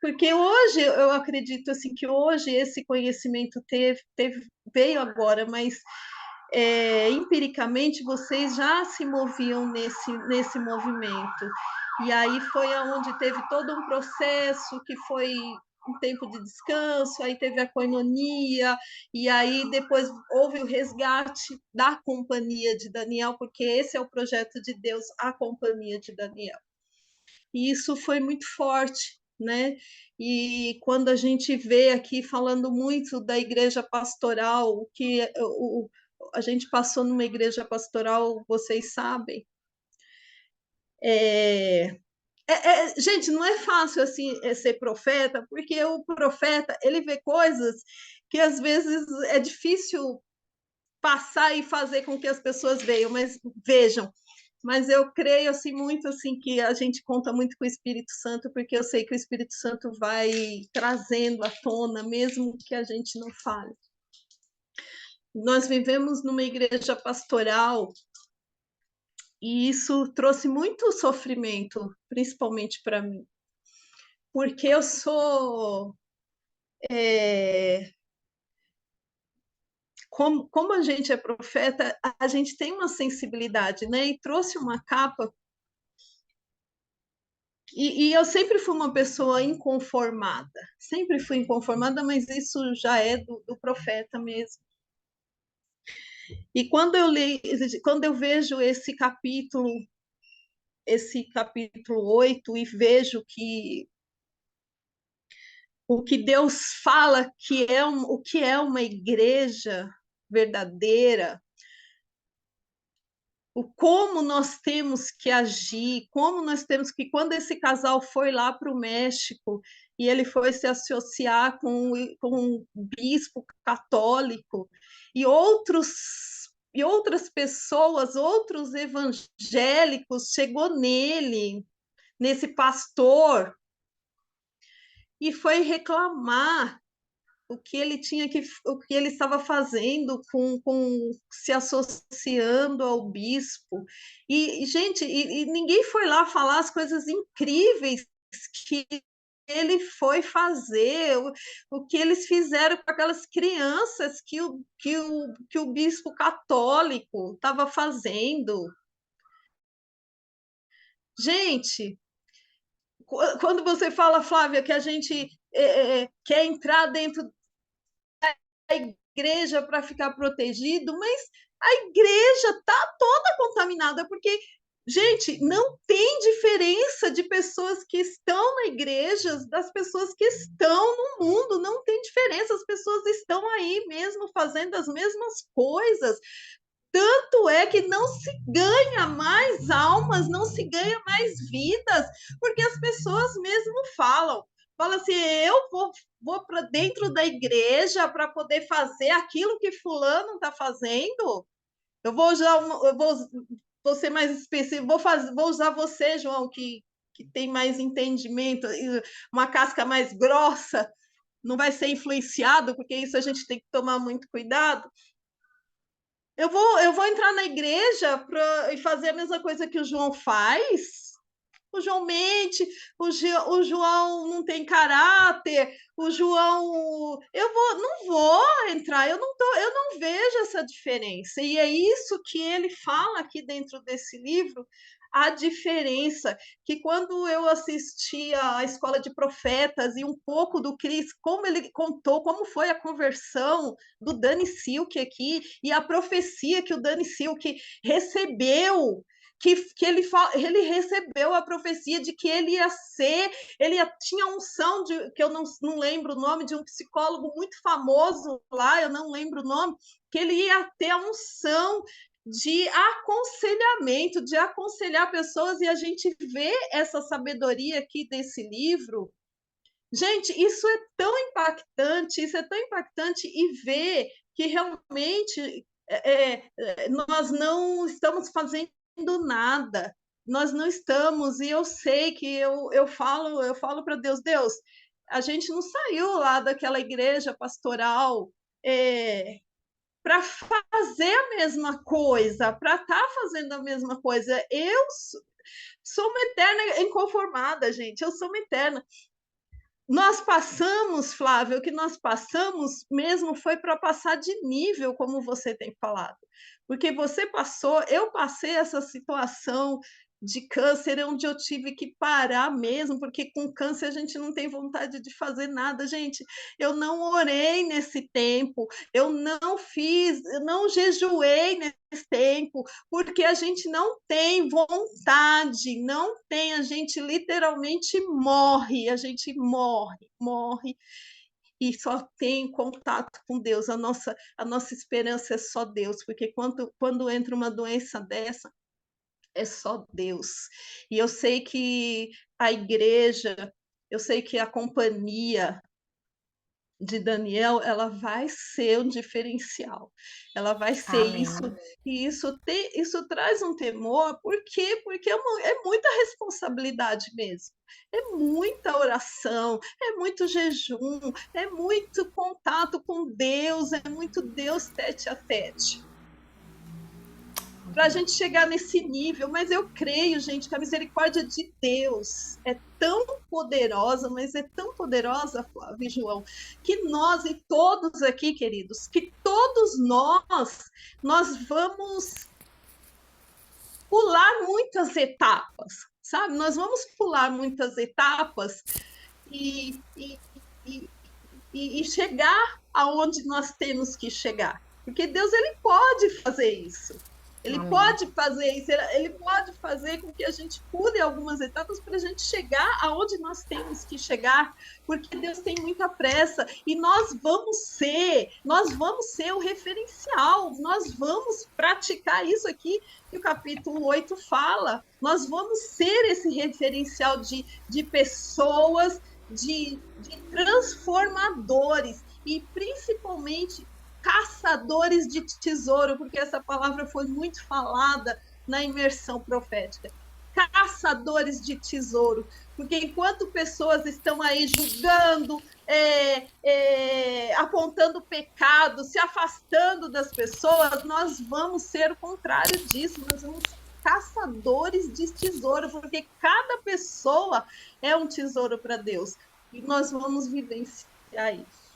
porque hoje eu acredito assim que hoje esse conhecimento veio agora, mas empiricamente vocês já se moviam nesse movimento. E aí foi onde teve todo um processo que foi um tempo de descanso, aí teve a coinonia, e aí depois houve o resgate da companhia de Daniel, porque esse é o projeto de Deus, a companhia de Daniel. E isso foi muito forte, né? E quando a gente vê aqui falando muito da igreja pastoral, o que a gente passou numa igreja pastoral, vocês sabem. Gente, não é fácil assim ser profeta, porque o profeta ele vê coisas que às vezes é difícil passar e fazer com que as pessoas vejam. Mas eu creio assim muito assim que a gente conta muito com o Espírito Santo, porque eu sei que o Espírito Santo vai trazendo à tona, mesmo que a gente não fale. Nós vivemos numa igreja pastoral e isso trouxe muito sofrimento, principalmente para mim, porque eu sou como a gente é profeta, a gente tem uma sensibilidade, né? E trouxe uma capa. E eu sempre fui uma pessoa inconformada, sempre fui inconformada, mas isso já é do profeta mesmo. E quando eu vejo esse capítulo 8, e vejo que o que Deus fala o que é uma igreja verdadeira, como nós temos que agir, como nós temos que, quando esse casal foi lá para o México e ele foi se associar com um bispo católico e outras pessoas, outros evangélicos, chegou nesse pastor, e foi reclamar o que ele estava fazendo se associando ao bispo. E gente, ninguém foi lá falar as coisas incríveis que ele foi fazer, o que eles fizeram com aquelas crianças que o bispo católico estava fazendo. Gente, quando você fala, Flávia, que a gente quer entrar dentro da igreja para ficar protegido, mas a igreja está toda contaminada, porque, gente, não tem diferença de pessoas que estão na igreja das pessoas que estão no mundo, não tem diferença, as pessoas estão aí mesmo fazendo as mesmas coisas. Tanto é que não se ganha mais almas, não se ganha mais vidas, porque as pessoas mesmo falam assim, eu vou para dentro da igreja para poder fazer aquilo que fulano está fazendo. Eu vou usar, vou ser mais específico, vou usar você, João, que tem mais entendimento, uma casca mais grossa, não vai ser influenciado, porque isso a gente tem que tomar muito cuidado. Eu vou entrar na igreja e fazer a mesma coisa que o João faz. O João mente, o João não tem caráter, o João. Não vou entrar, eu não vejo essa diferença. E é isso que ele fala aqui dentro desse livro, a diferença, que quando eu assisti a Escola de Profetas e um pouco do Cris, como ele contou, como foi a conversão do Danny Silk aqui, e a profecia que o Danny Silk recebeu, que ele recebeu a profecia de que ele ia ser, tinha a unção que eu não lembro o nome, de um psicólogo muito famoso lá, eu não lembro o nome, que ele ia ter a unção de aconselhamento, de aconselhar pessoas, e a gente vê essa sabedoria aqui desse livro. Gente, isso é tão impactante, e ver que realmente nós não estamos fazendo nada, nós não estamos, e eu sei que eu falo para Deus, a gente não saiu lá daquela igreja pastoral para fazer a mesma coisa, para estar fazendo a mesma coisa. Eu sou uma eterna inconformada, gente, eu sou uma eterna. Nós passamos, Flávio, o que nós passamos mesmo foi para passar de nível, como você tem falado. Porque você passou, eu passei essa situação de câncer, onde eu tive que parar mesmo, porque com câncer a gente não tem vontade de fazer nada. Gente, eu não orei nesse tempo, eu não jejuei nesse tempo, porque a gente não tem vontade, não tem, a gente literalmente morre, a gente morre, e só tem contato com Deus. A nossa esperança é só Deus, porque quando entra uma doença dessa, é só Deus. E eu sei que a igreja, eu sei que a companhia de Daniel, ela vai ser um diferencial, ela vai ser
Amém.
isso, e isso traz um temor, por quê? Porque é muita responsabilidade mesmo, é muita oração, é muito jejum, é muito contato com Deus, é muito Deus tete a tete, para a gente chegar nesse nível. Mas eu creio, gente, que a misericórdia de Deus é tão poderosa, mas é tão poderosa, Flávio e João, que nós e todos aqui, queridos, que todos nós vamos pular muitas etapas, sabe? Nós vamos pular muitas etapas e chegar aonde nós temos que chegar, porque Deus, ele pode fazer isso. Ele pode fazer isso, ele pode fazer com que a gente pule algumas etapas para a gente chegar aonde nós temos que chegar, porque Deus tem muita pressa, e nós vamos ser o referencial, nós vamos praticar isso aqui que o capítulo 8 fala, nós vamos ser esse referencial de pessoas, de transformadores, e principalmente caçadores de tesouro, porque essa palavra foi muito falada na imersão profética. Caçadores de tesouro, porque enquanto pessoas estão aí julgando, apontando pecado, se afastando das pessoas, nós vamos ser o contrário disso, nós vamos ser caçadores de tesouro, porque cada pessoa é um tesouro para Deus. e nós vamos vivenciar isso.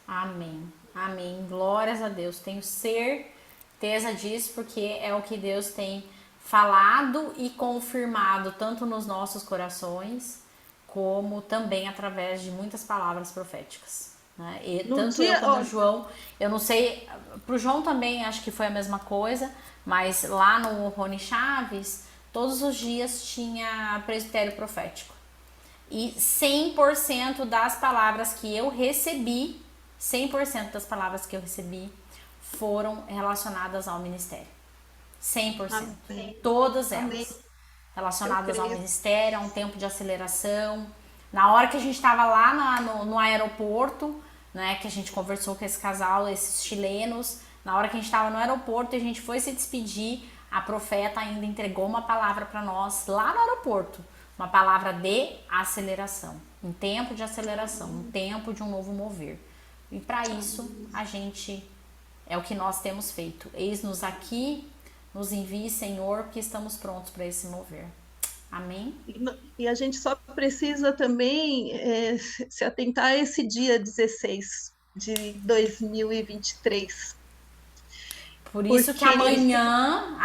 Amém. Amém. Glórias a Deus. Tenho certeza disso, porque é o que Deus tem falado e confirmado tanto nos nossos corações, como também através de muitas palavras proféticas. Né? E
No
tanto eu
dia,
quanto o João, eu não sei, pro João também acho que foi a mesma coisa, mas lá no Rony Chaves, todos os dias tinha presbitério profético. E 100% das palavras que eu recebi, 100% das palavras que eu recebi foram relacionadas ao ministério. 100%.
amém,
Todas
amém,
elas.
eu
Relacionadas ao
creio.
ministério, a um tempo de aceleração. Na hora que a gente estava lá no aeroporto, né, que a gente conversou com esse casal, esses chilenos, na hora que a gente estava no aeroporto e a gente foi se despedir, a profeta ainda entregou uma palavra para nós lá no aeroporto. Uma palavra de aceleração. Um tempo de aceleração, um tempo de um novo mover. E para isso, a gente é o que nós temos feito. Eis-nos aqui, nos envie, Senhor, que estamos prontos para esse mover. Amém?
E a gente só precisa também se atentar a esse dia 16 de 2023,
Por isso que
porque,
amanhã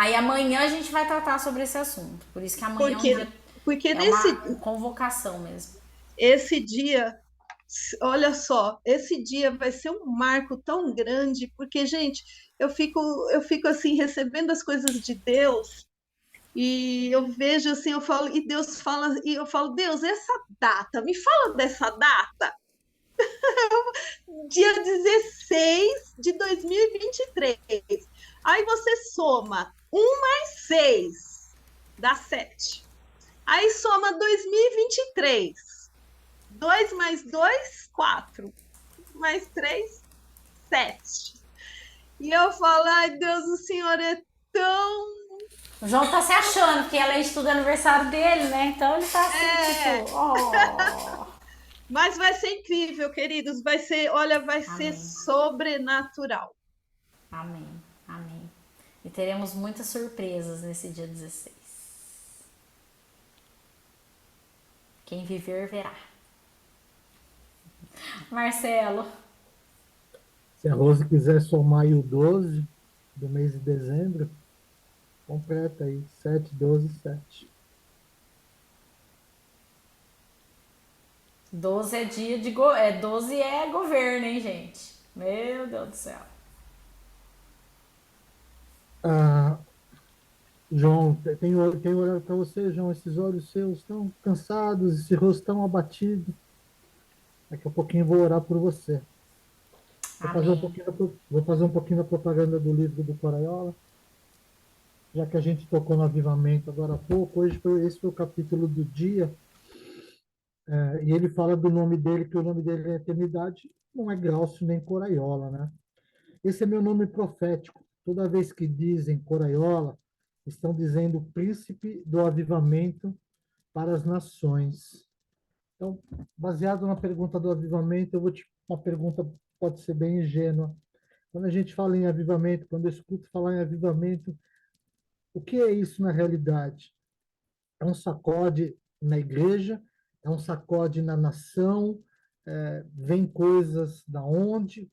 a gente vai tratar sobre esse assunto. Por isso que amanhã é um dia,
porque, porque
é uma convocação mesmo.
esse dia, olha só, esse dia vai ser um marco tão grande, porque, gente, eu fico assim, recebendo as coisas de Deus, e eu vejo assim, eu falo, e Deus fala, e eu falo, Deus, essa data, me fala dessa data, dia 16 de 2023. Aí você soma 1 mais 6 dá 7. Aí soma 2023. 2 mais 2, 4. Mais 3, 7. E eu falo, ai Deus, o Senhor é tão.
O João tá se achando, que ela estuda aniversário dele, né? Então ele tá assim,
É,
tipo, oh.
mas vai ser incrível, queridos. Vai ser, olha, vai ser
Amém.
sobrenatural.
Amém. Amém. E teremos muitas surpresas nesse dia 16. Quem viver, verá. Marcelo.
Se a Rose quiser somar aí o 12 do mês de dezembro, completa aí, 7, 12, 7.
12 é dia de 12 é governo, hein, gente? Meu Deus do céu.
Ah, João, tem olhado para você, João, esses olhos seus estão cansados, esse rosto tão abatido. Daqui a pouquinho eu vou orar por você.
Amém.
Vou fazer um pouquinho da propaganda do livro do Coraiola, já que a gente tocou no avivamento agora há pouco. Esse foi o capítulo do dia, e ele fala do nome dele, que o nome dele é Eternidade, não é Glaucio nem Coraiola, né? Esse é meu nome profético. Toda vez que dizem Coraiola, estão dizendo príncipe do avivamento para as nações. Então, baseado na pergunta do avivamento, uma pergunta pode ser bem ingênua. Quando a gente fala em avivamento, quando eu escuto falar em avivamento, o que é isso na realidade? É um sacode na igreja? É um sacode na nação? Vem coisas da onde?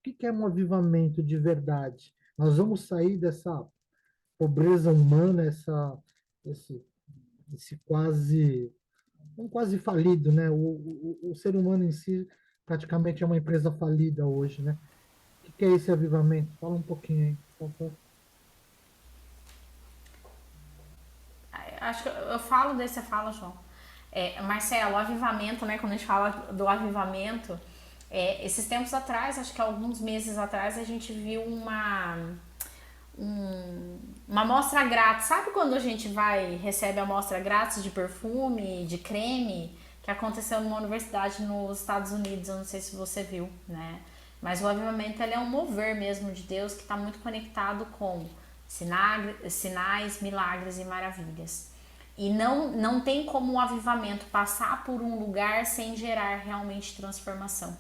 O que é um avivamento de verdade? Nós vamos sair dessa pobreza humana, esse, esse quase, um quase falido, né? O ser humano em si praticamente é uma empresa falida hoje, né? O que é esse avivamento? Fala um pouquinho aí, por favor.
Acho que eu falo desse, você fala, João. Marcelo, o avivamento, né? Quando a gente fala do avivamento, esses tempos atrás, acho que alguns meses atrás, a gente viu uma amostra grátis. Sabe quando a gente recebe a amostra grátis de perfume, de creme, que aconteceu numa universidade nos Estados Unidos? Eu não sei se você viu, né? Mas o avivamento ele é um mover mesmo de Deus que está muito conectado com sinais, milagres e maravilhas. E não tem como o avivamento passar por um lugar sem gerar realmente transformação.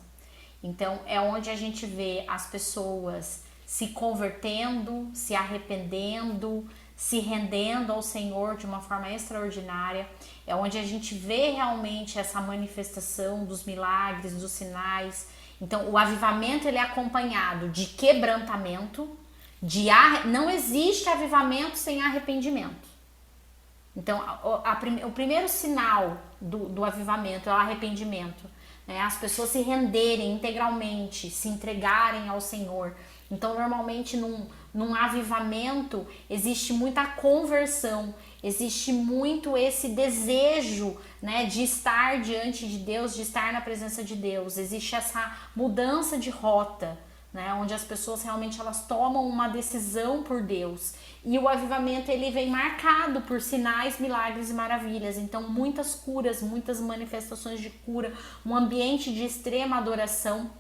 Então é onde a gente vê as pessoas se convertendo, se arrependendo, se rendendo ao Senhor de uma forma extraordinária, é onde a gente vê realmente essa manifestação dos milagres, dos sinais. Então, o avivamento ele é acompanhado de quebrantamento, não existe avivamento sem arrependimento. Então, o primeiro sinal do avivamento é o arrependimento, né? As pessoas se renderem integralmente, se entregarem ao Senhor. Então, normalmente, num avivamento, existe muita conversão, existe muito esse desejo, né, de estar diante de Deus, de estar na presença de Deus. Existe essa mudança de rota, né, onde as pessoas realmente elas tomam uma decisão por Deus. E o avivamento ele vem marcado por sinais, milagres e maravilhas. Então, muitas curas, muitas manifestações de cura, um ambiente de extrema adoração.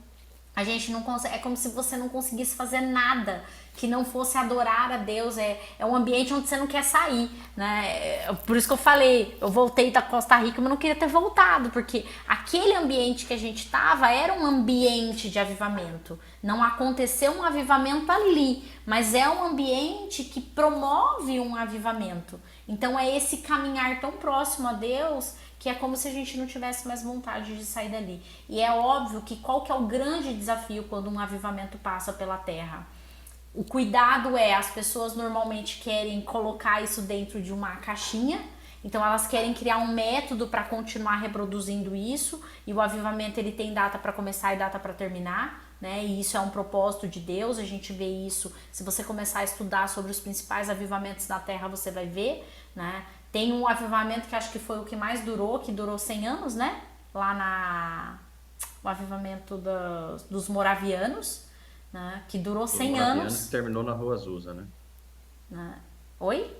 A gente não consegue, é como se você não conseguisse fazer nada que não fosse adorar a Deus. É um ambiente onde você não quer sair, né? Por isso que eu falei, eu voltei da Costa Rica, mas não queria ter voltado, porque aquele ambiente que a gente estava era um ambiente de avivamento. Não aconteceu um avivamento ali, mas é um ambiente que promove um avivamento. Então é esse caminhar tão próximo a Deus que é como se a gente não tivesse mais vontade de sair dali. E é óbvio que qual que é o grande desafio quando um avivamento passa pela terra? O cuidado é, as pessoas normalmente querem colocar isso dentro de uma caixinha, então elas querem criar um método para continuar reproduzindo isso, e o avivamento ele tem data para começar e data para terminar, né? E isso é um propósito de Deus, a gente vê isso, se você começar a estudar sobre os principais avivamentos da terra, você vai ver, né? Tem um avivamento que acho que foi o que mais durou, que durou 100 anos, né? Lá o avivamento dos moravianos, né? Que durou 100 anos.
Terminou na Rua Azusa, né?
Oi?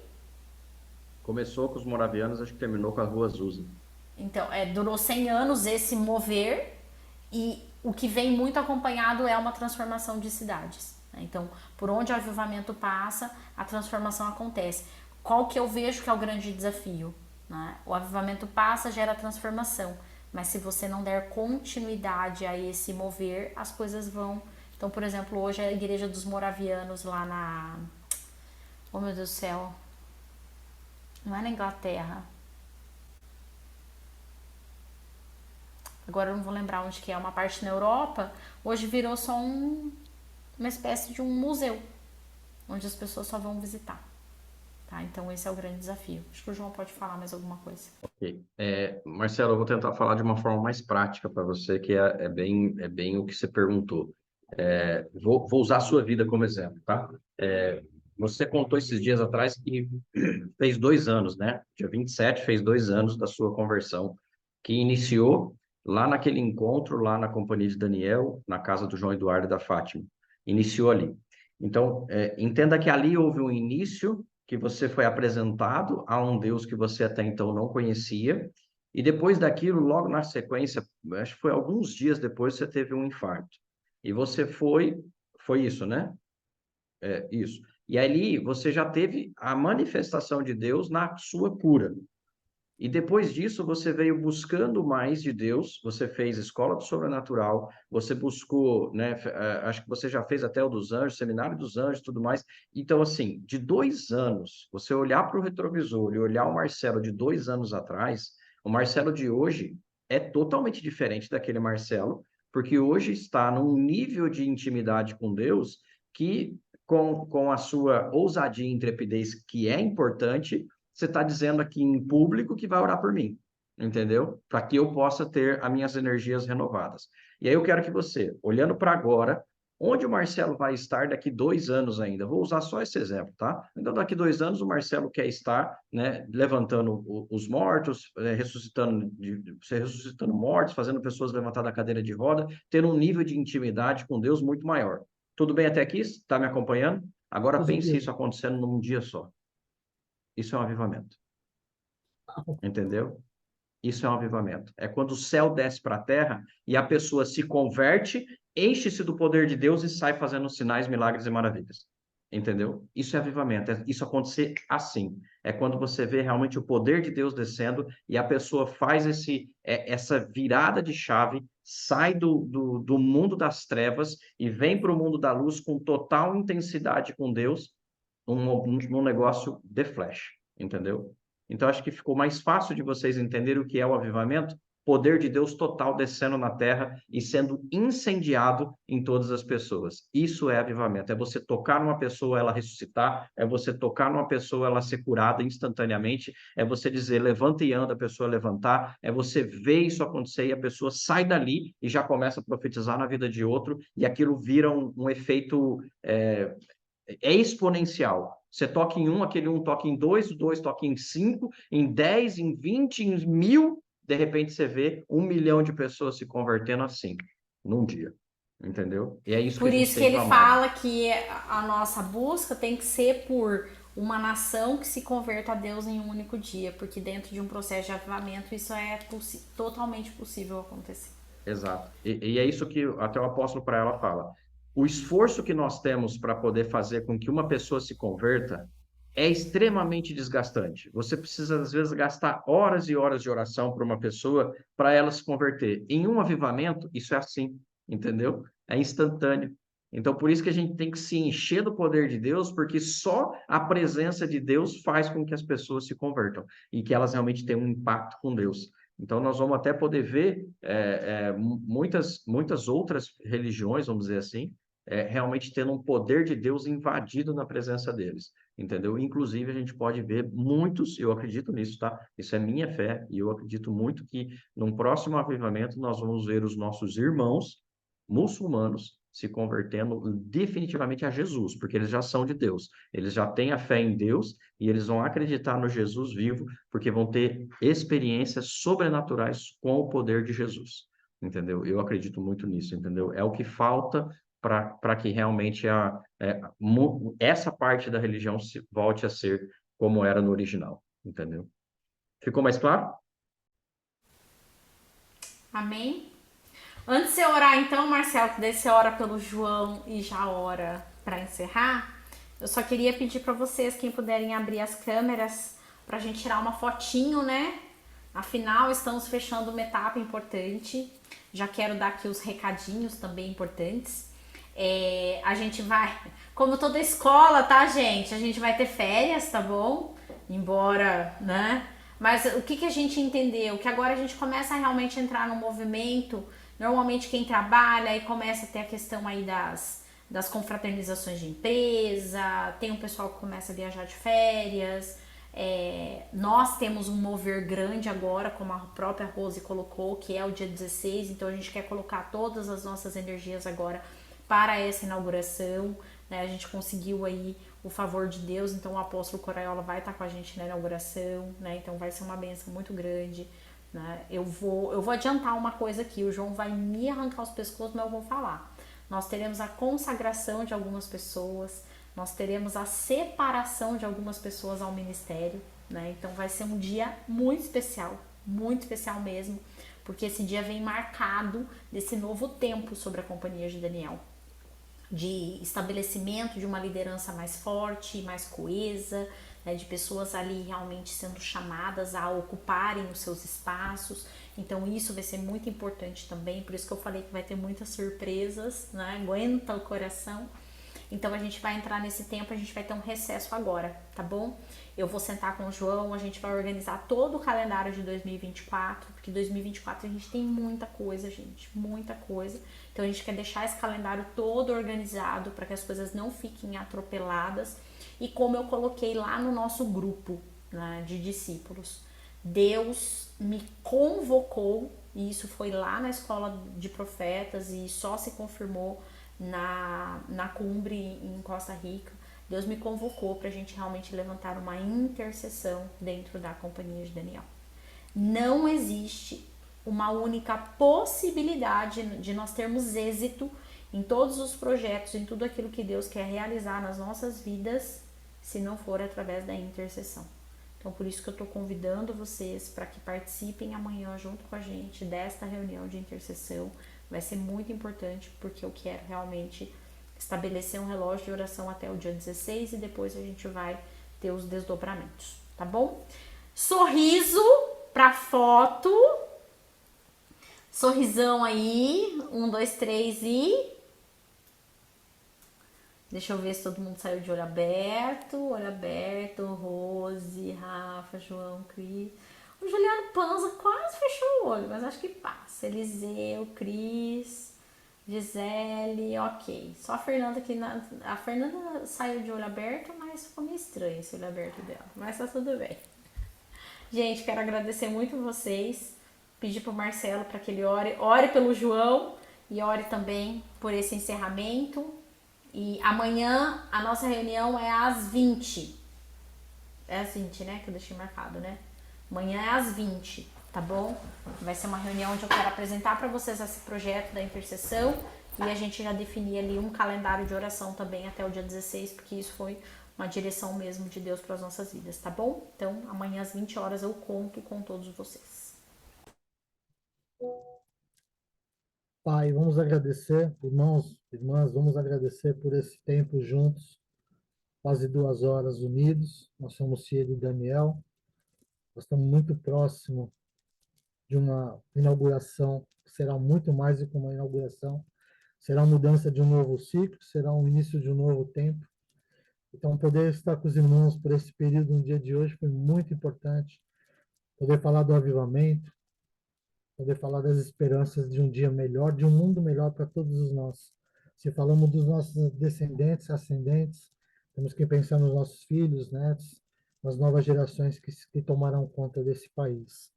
Começou com os moravianos, acho que terminou com a Rua Azusa.
Então, durou 100 anos esse mover, e o que vem muito acompanhado é uma transformação de cidades, né? Então, por onde o avivamento passa, a transformação acontece. Qual que eu vejo que é o grande desafio, né? O avivamento passa, gera transformação, mas se você não der continuidade a esse mover, as coisas vão... Então, por exemplo, hoje a Igreja dos Moravianos lá na... Oh, meu Deus do céu. Não é na Inglaterra. Agora eu não vou lembrar onde que é. Uma parte na Europa. Hoje virou só uma espécie de um museu, onde as pessoas só vão visitar. Tá? Então esse é o grande desafio. Acho que o João pode falar mais alguma coisa.
Ok. Marcelo, eu vou tentar falar de uma forma mais prática para você, que é bem o que você perguntou. Vou usar a sua vida como exemplo, tá? Você contou esses dias atrás que fez 2 anos, né? Dia 27 fez 2 anos da sua conversão, que iniciou lá naquele encontro, lá na companhia de Daniel, na casa do João Eduardo e da Fátima. Iniciou ali. Então, entenda que ali houve um início, que você foi apresentado a um Deus que você até então não conhecia, e depois daquilo, logo na sequência, acho que foi alguns dias depois, você teve um infarto. E você foi isso, né? Isso. E ali você já teve a manifestação de Deus na sua cura. E depois disso, você veio buscando mais de Deus, você fez escola do sobrenatural, você buscou, né? Acho que você já fez até o dos anjos, seminário dos anjos, tudo mais. Então, assim, de 2 anos, você olhar para o retrovisor e olhar o Marcelo de 2 anos atrás, o Marcelo de hoje é totalmente diferente daquele Marcelo, porque hoje está num nível de intimidade com Deus que, com a sua ousadia e intrepidez, que é importante, você está dizendo aqui em público que vai orar por mim, entendeu? Para que eu possa ter as minhas energias renovadas. E aí eu quero que você, olhando para agora, onde o Marcelo vai estar daqui 2 anos ainda? Vou usar só esse exemplo, tá? Então, daqui 2 anos, o Marcelo quer estar, né, levantando os mortos, ressuscitando mortos, fazendo pessoas levantar da cadeira de roda, tendo um nível de intimidade com Deus muito maior. Tudo bem até aqui? Está me acompanhando? Agora pense isso acontecendo num dia só. Isso é um avivamento. Entendeu? Isso é um avivamento. É quando o céu desce para a terra e a pessoa se converte, enche-se do poder de Deus e sai fazendo sinais, milagres e maravilhas. Entendeu? Isso é avivamento. Isso acontecer assim. É quando você vê realmente o poder de Deus descendo e a pessoa faz essa virada de chave, sai do mundo das trevas e vem para o mundo da luz com total intensidade com Deus. num negócio de flash, entendeu? Então, acho que ficou mais fácil de vocês entenderem o que é o avivamento, poder de Deus total descendo na terra e sendo incendiado em todas as pessoas. Isso é avivamento, é você tocar numa pessoa, ela ressuscitar, é você tocar numa pessoa, ela ser curada instantaneamente, é você dizer, levanta e anda, a pessoa levantar, é você ver isso acontecer e a pessoa sai dali e já começa a profetizar na vida de outro, e aquilo vira um efeito é exponencial. Você toca em um, aquele um toca em dois, o dois toca em 5, em 10, em 20, em 1.000. De repente você vê 1 milhão de pessoas se convertendo assim, num dia. Entendeu? E é isso que a
Por
gente
isso que
tem
ele
clamado.
fala que a nossa busca tem que ser por uma nação que se converta a Deus em um único dia, porque dentro de um processo de avivamento isso é totalmente possível acontecer.
Exato. E é isso que até o apóstolo para ela fala. O esforço que nós temos para poder fazer com que uma pessoa se converta é extremamente desgastante. Você precisa, às vezes, gastar horas e horas de oração para uma pessoa para ela se converter. Em um avivamento, isso é assim, entendeu? É instantâneo. Então, por isso que a gente tem que se encher do poder de Deus, porque só a presença de Deus faz com que as pessoas se convertam e que elas realmente tenham um impacto com Deus. Então, nós vamos até poder ver muitas outras religiões, vamos dizer assim, realmente tendo um poder de Deus invadido na presença deles, entendeu? Inclusive, a gente pode ver muitos, eu acredito nisso, tá? Isso é minha fé, e eu acredito muito que num próximo avivamento nós vamos ver os nossos irmãos muçulmanos se convertendo definitivamente a Jesus, porque eles já são de Deus, eles já têm a fé em Deus e eles vão acreditar no Jesus vivo, porque vão ter experiências sobrenaturais com o poder de Jesus, entendeu? Eu acredito muito nisso, entendeu? É o que falta para que realmente essa parte da religião volte a ser como era no original, entendeu? Ficou mais claro?
Amém? Antes de você orar, então, Marcelo, que daí você ora pelo João e já ora para encerrar, eu só queria pedir para vocês, quem puderem abrir as câmeras, para a gente tirar uma fotinho, né? Afinal, estamos fechando uma etapa importante. Já quero dar aqui os recadinhos também importantes. A gente vai, como toda escola, tá, gente? A gente vai ter férias, tá bom? Embora, né? Mas o que a gente entendeu? Que agora a gente começa a realmente entrar no movimento. Normalmente quem trabalha e começa a ter a questão aí das confraternizações de empresa, tem um pessoal que começa a viajar de férias. Nós temos um mover grande agora, como a própria Rose colocou, que é o dia 16, então a gente quer colocar todas as nossas energias agora para essa inauguração, né? A gente conseguiu aí o favor de Deus, então o apóstolo Coraiola vai estar com a gente na inauguração, né? Então vai ser uma bênção muito grande, né? Eu vou adiantar uma coisa aqui, o João vai me arrancar os pescoços, mas eu vou falar. Nós teremos a consagração de algumas pessoas, nós teremos a separação de algumas pessoas ao ministério, né? Então vai ser um dia muito especial mesmo, porque esse dia vem marcado desse novo tempo sobre a Companhia de Daniel, de estabelecimento de uma liderança mais forte, mais coesa, né, de pessoas ali realmente sendo chamadas a ocuparem os seus espaços. Então isso vai ser muito importante também, por isso que eu falei que vai ter muitas surpresas, né? Aguenta o coração. Então a gente vai entrar nesse tempo, a gente vai ter um recesso agora, tá bom? Eu vou sentar com o João, a gente vai organizar todo o calendário de 2024, porque 2024 a gente tem muita coisa, gente, muita coisa. Então a gente quer deixar esse calendário todo organizado para que as coisas não fiquem atropeladas. E como eu coloquei lá no nosso grupo, né, de discípulos, Deus me convocou, e isso foi lá na escola de profetas e só se confirmou na Cumbre em Costa Rica. Deus me convocou para a gente realmente levantar uma intercessão dentro da Companhia de Daniel. Não existe uma única possibilidade de nós termos êxito em todos os projetos, em tudo aquilo que Deus quer realizar nas nossas vidas, se não for através da intercessão. Então, por isso que eu estou convidando vocês para que participem amanhã junto com a gente desta reunião de intercessão. Vai ser muito importante, porque eu quero realmente estabelecer um relógio de oração até o dia 16 e depois a gente vai ter os desdobramentos, tá bom? Sorriso pra foto. Sorrisão aí. 1, 2, 3 e... Deixa eu ver se todo mundo saiu de olho aberto. Olho aberto, Rose, Rafa, João, Cris. O Juliano Panza quase fechou o olho, mas acho que passa. Eliseu, Cris, Gisele, ok. Só a Fernanda aqui. A Fernanda saiu de olho aberto, mas ficou meio estranho esse olho aberto dela. Mas tá tudo bem. Gente, quero agradecer muito vocês. Pedir pro Marcelo para que ele ore pelo João e ore também por esse encerramento. E amanhã a nossa reunião é às 20. É às 20, né? Que eu deixei marcado, né? Amanhã é às 20, tá bom? Vai ser uma reunião onde eu quero apresentar para vocês esse projeto da intercessão e a gente já definir ali um calendário de oração também até o dia 16, porque isso foi uma direção mesmo de Deus para as nossas vidas, tá bom? Então, amanhã às 20 horas eu conto com todos vocês.
Pai, vamos agradecer, irmãos, irmãs, vamos agradecer por esse tempo juntos, quase 2 horas unidos. Nós somos Cielo e Daniel, nós estamos muito próximo de uma inauguração, que será muito mais do que uma inauguração, será a mudança de um novo ciclo, será o início de um novo tempo. Então, poder estar com os irmãos por esse período no dia de hoje foi muito importante. Poder falar do avivamento, poder falar das esperanças de um dia melhor, de um mundo melhor para todos nós. Se falamos dos nossos descendentes, ascendentes, temos que pensar nos nossos filhos, netos, nas novas gerações que tomarão conta desse país.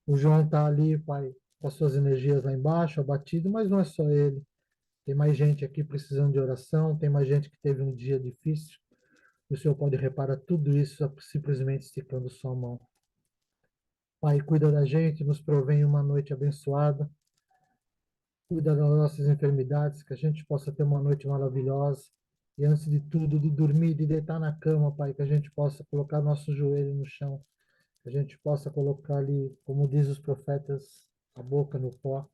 O João está ali, pai, com as suas energias lá embaixo, abatido, mas não é só ele. Tem mais gente aqui precisando de oração, tem mais gente que teve um dia difícil. E o Senhor pode reparar tudo isso simplesmente esticando sua mão. Pai, cuida da gente, nos provém uma noite abençoada. Cuida das nossas enfermidades, que a gente possa ter uma noite maravilhosa. E antes de tudo, de dormir, de deitar na cama, Pai, que a gente possa colocar nosso joelho no chão. Que a gente possa colocar ali, como diz os profetas, a boca no pó.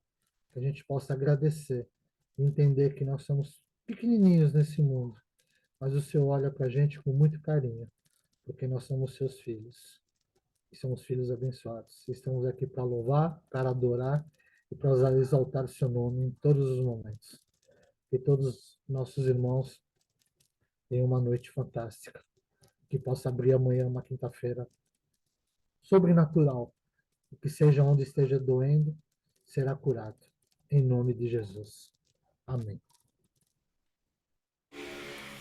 Que a gente possa agradecer e entender que nós somos pequenininhos nesse mundo. Mas o Senhor olha para a gente com muito carinho, porque nós somos seus filhos. E somos filhos abençoados. Estamos aqui para louvar, para adorar e para exaltar o seu nome em todos os momentos. Que todos os nossos irmãos tenham uma noite fantástica. Que possa abrir amanhã, uma quinta-feira, sobrenatural. E que seja onde esteja doendo, será curado. Em nome de Jesus. Amém.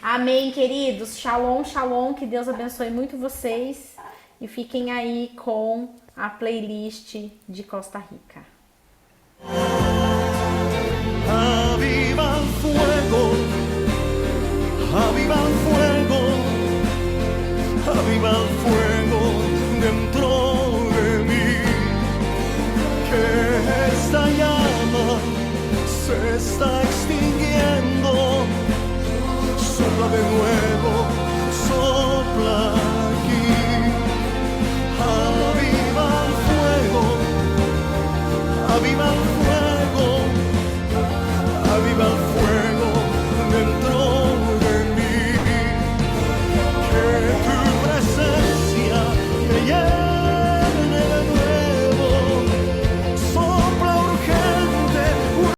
Amém, queridos. Shalom, shalom. Que Deus abençoe muito vocês. E fiquem aí com a playlist de Costa Rica.
Aviva el fuego, aviva el fuego, aviva el fuego dentro de mí. Que esta llama se está extinguiendo, sopla de nuevo.